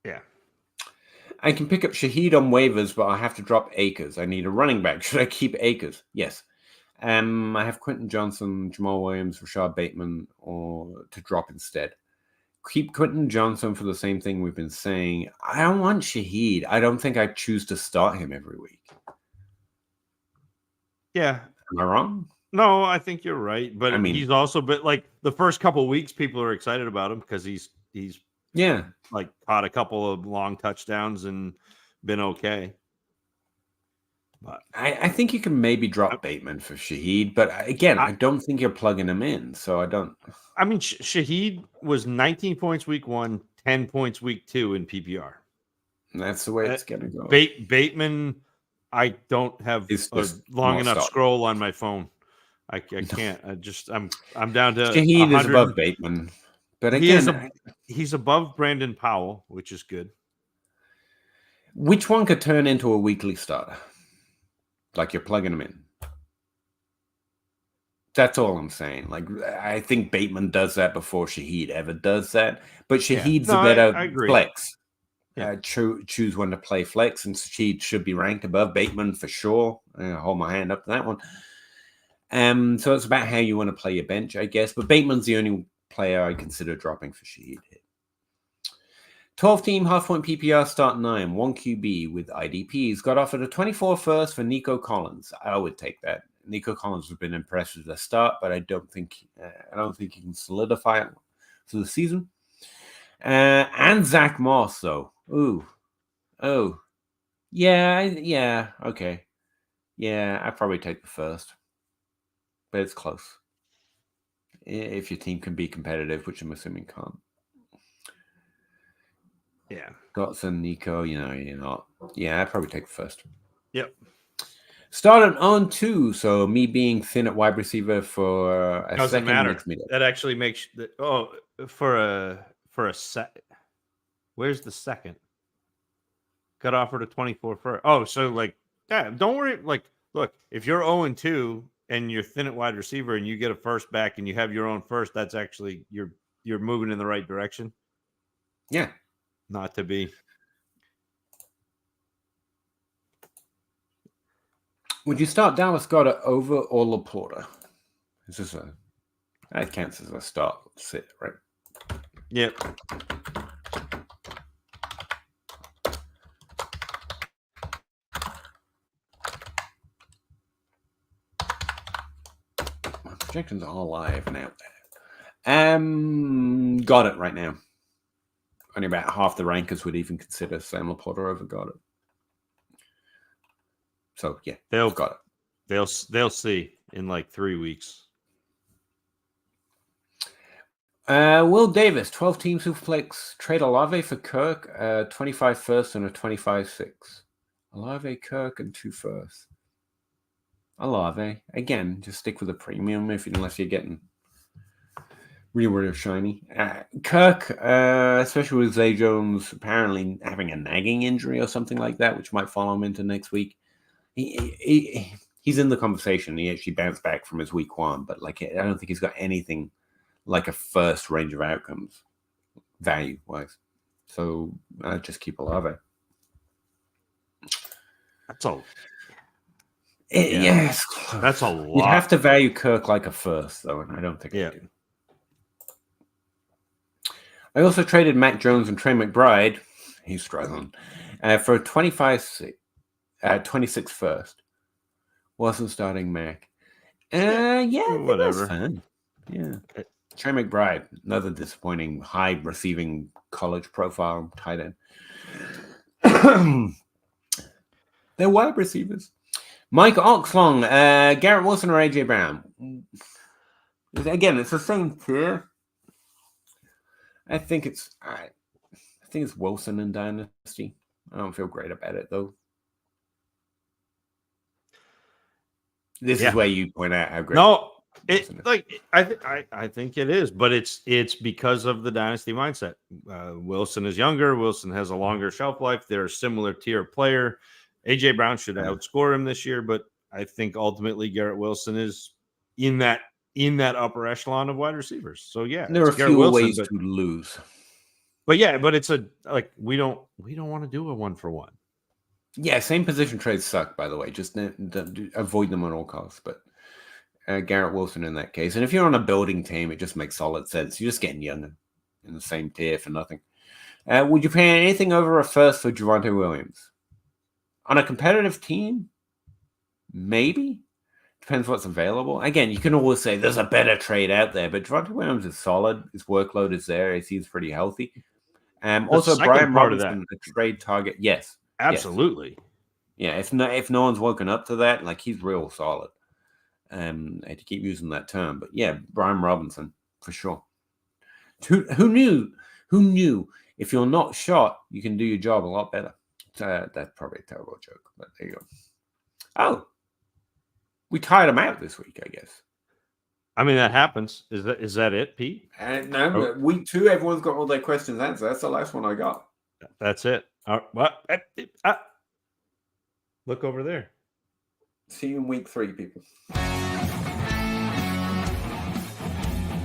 Yeah. I can pick up Shaheed on waivers, but I have to drop Akers. I need a running back. Should I keep Akers? Yes. I have Quentin Johnson, Jamal Williams, Rashad Bateman, or to drop instead. Keep Quentin Johnson for the same thing we've been saying. I don't want Shaheed. I don't think I'd choose to start him every week. Yeah. Am I wrong? No, I think you're right. But I mean, he's also been like the first couple of weeks, people are excited about him because he's like caught a couple of long touchdowns and been okay. But I think you can maybe drop Bateman for Shaheed, but again, I don't think you're plugging him in, so I don't. I mean, Shaheed was 19 points week 1, 10 points week 2 in PPR. And that's the way it's going to go. Bateman, I don't have a long enough scroll on my phone. I can't. I'm down to Shaheed is above Bateman, but again, he's above Brandon Powell, which is good. Which one could turn into a weekly starter? Like you're plugging them in. That's all I'm saying. Like I think Bateman does that before Shaheed ever does that. But Shaheed's a better flex. Yeah. Choose when to play flex, and Shaheed should be ranked above Bateman for sure. I'll hold my hand up to that one. So it's about how you want to play your bench, I guess. But Bateman's the only player I consider dropping for Shaheed here. 12-team half-point PPR start 9, 1 QB with IDPs. Got offered a 24 first for Nico Collins. I would take that. Nico Collins has been impressed with the start, but I don't think he can solidify it for the season. And Zach Moss, though. Yeah, okay. Yeah, I'd probably take the first. But it's close. If your team can be competitive, which I'm assuming can't. Yeah. Dotson, Nico, you're not. Yeah, I'd probably take the first. Yep. Started on 2, so me being thin at wide receiver for a doesn't second matter. makes me that actually makes for a set. Where's the second? Got offered a 24 first. Oh, so like, yeah, don't worry. Like, look, if you're 0-2 and you're thin at wide receiver and you get a first back and you have your own first, that's actually you're moving in the right direction. Yeah. Not to be. Would you start Dallas Goedert over or Laporta? That counts as a start sit, right? Yep. My projections are all live and out there. Got it right now. Only about half the rankers would even consider Sam Laporta over Goddard. So yeah, they'll see in like 3 weeks. Will Davis, 12 team superflex, trade Olave for Kirk, 25 first and a 25-6. Olave, Kirk, and 2 first. Olave, again, just stick with a premium unless you're getting really shiny. Kirk, especially with Zay Jones apparently having a nagging injury or something like that, which might follow him into next week. He's in the conversation. He actually bounced back from his week 1, but like I don't think he's got anything like a first range of outcomes value wise. So just keep Olave. That's all. Yes, that's a lot. You'd have to value Kirk like a first, though, and I don't think I do. I also traded Mac Jones and Trey McBride. He's struggling for a 26 first. Wasn't starting Mac. Whatever. That's fun. Yeah. Trey McBride, another disappointing high receiving college profile tight end. They're wide receivers. Mike Oxlong, Garrett Wilson or AJ Brown? Again, it's the same tier. I think it's Wilson in Dynasty. I don't feel great about it though. This is where you point out how great. No, I think it is, but it's because of the Dynasty mindset. Wilson is younger. Wilson has a longer shelf life. They're a similar tier player. AJ Brown should outscore him this year, but I think ultimately Garrett Wilson is in that upper echelon of wide receivers. So there are few ways to lose. But it's we don't want to do a 1-for-1. Yeah, same position trades suck, by the way. Just avoid them on all costs. But Garrett Wilson in that case. And if you're on a building team, it just makes solid sense. You're just getting younger in the same tier for nothing. Would you pay anything over a first for Javonte Williams? On a competitive team, maybe. Depends what's available. Again, you can always say there's a better trade out there, but Javonte Williams is solid. His workload is there. He seems pretty healthy. Also, Brian Robinson, a trade target. Yes. Absolutely. Yes. Yeah, if no one's woken up to that, like he's real solid. I had to keep using that term, but yeah, Brian Robinson for sure. Who knew if you're not shot, you can do your job a lot better. That's probably a terrible joke, but there you go. Oh, we tied him out this week, I guess. I mean, that happens. Is that it, Pete? No, week 2, everyone's got all their questions answered. That's the last one I got. That's it. Look over there. See you in week 3, people.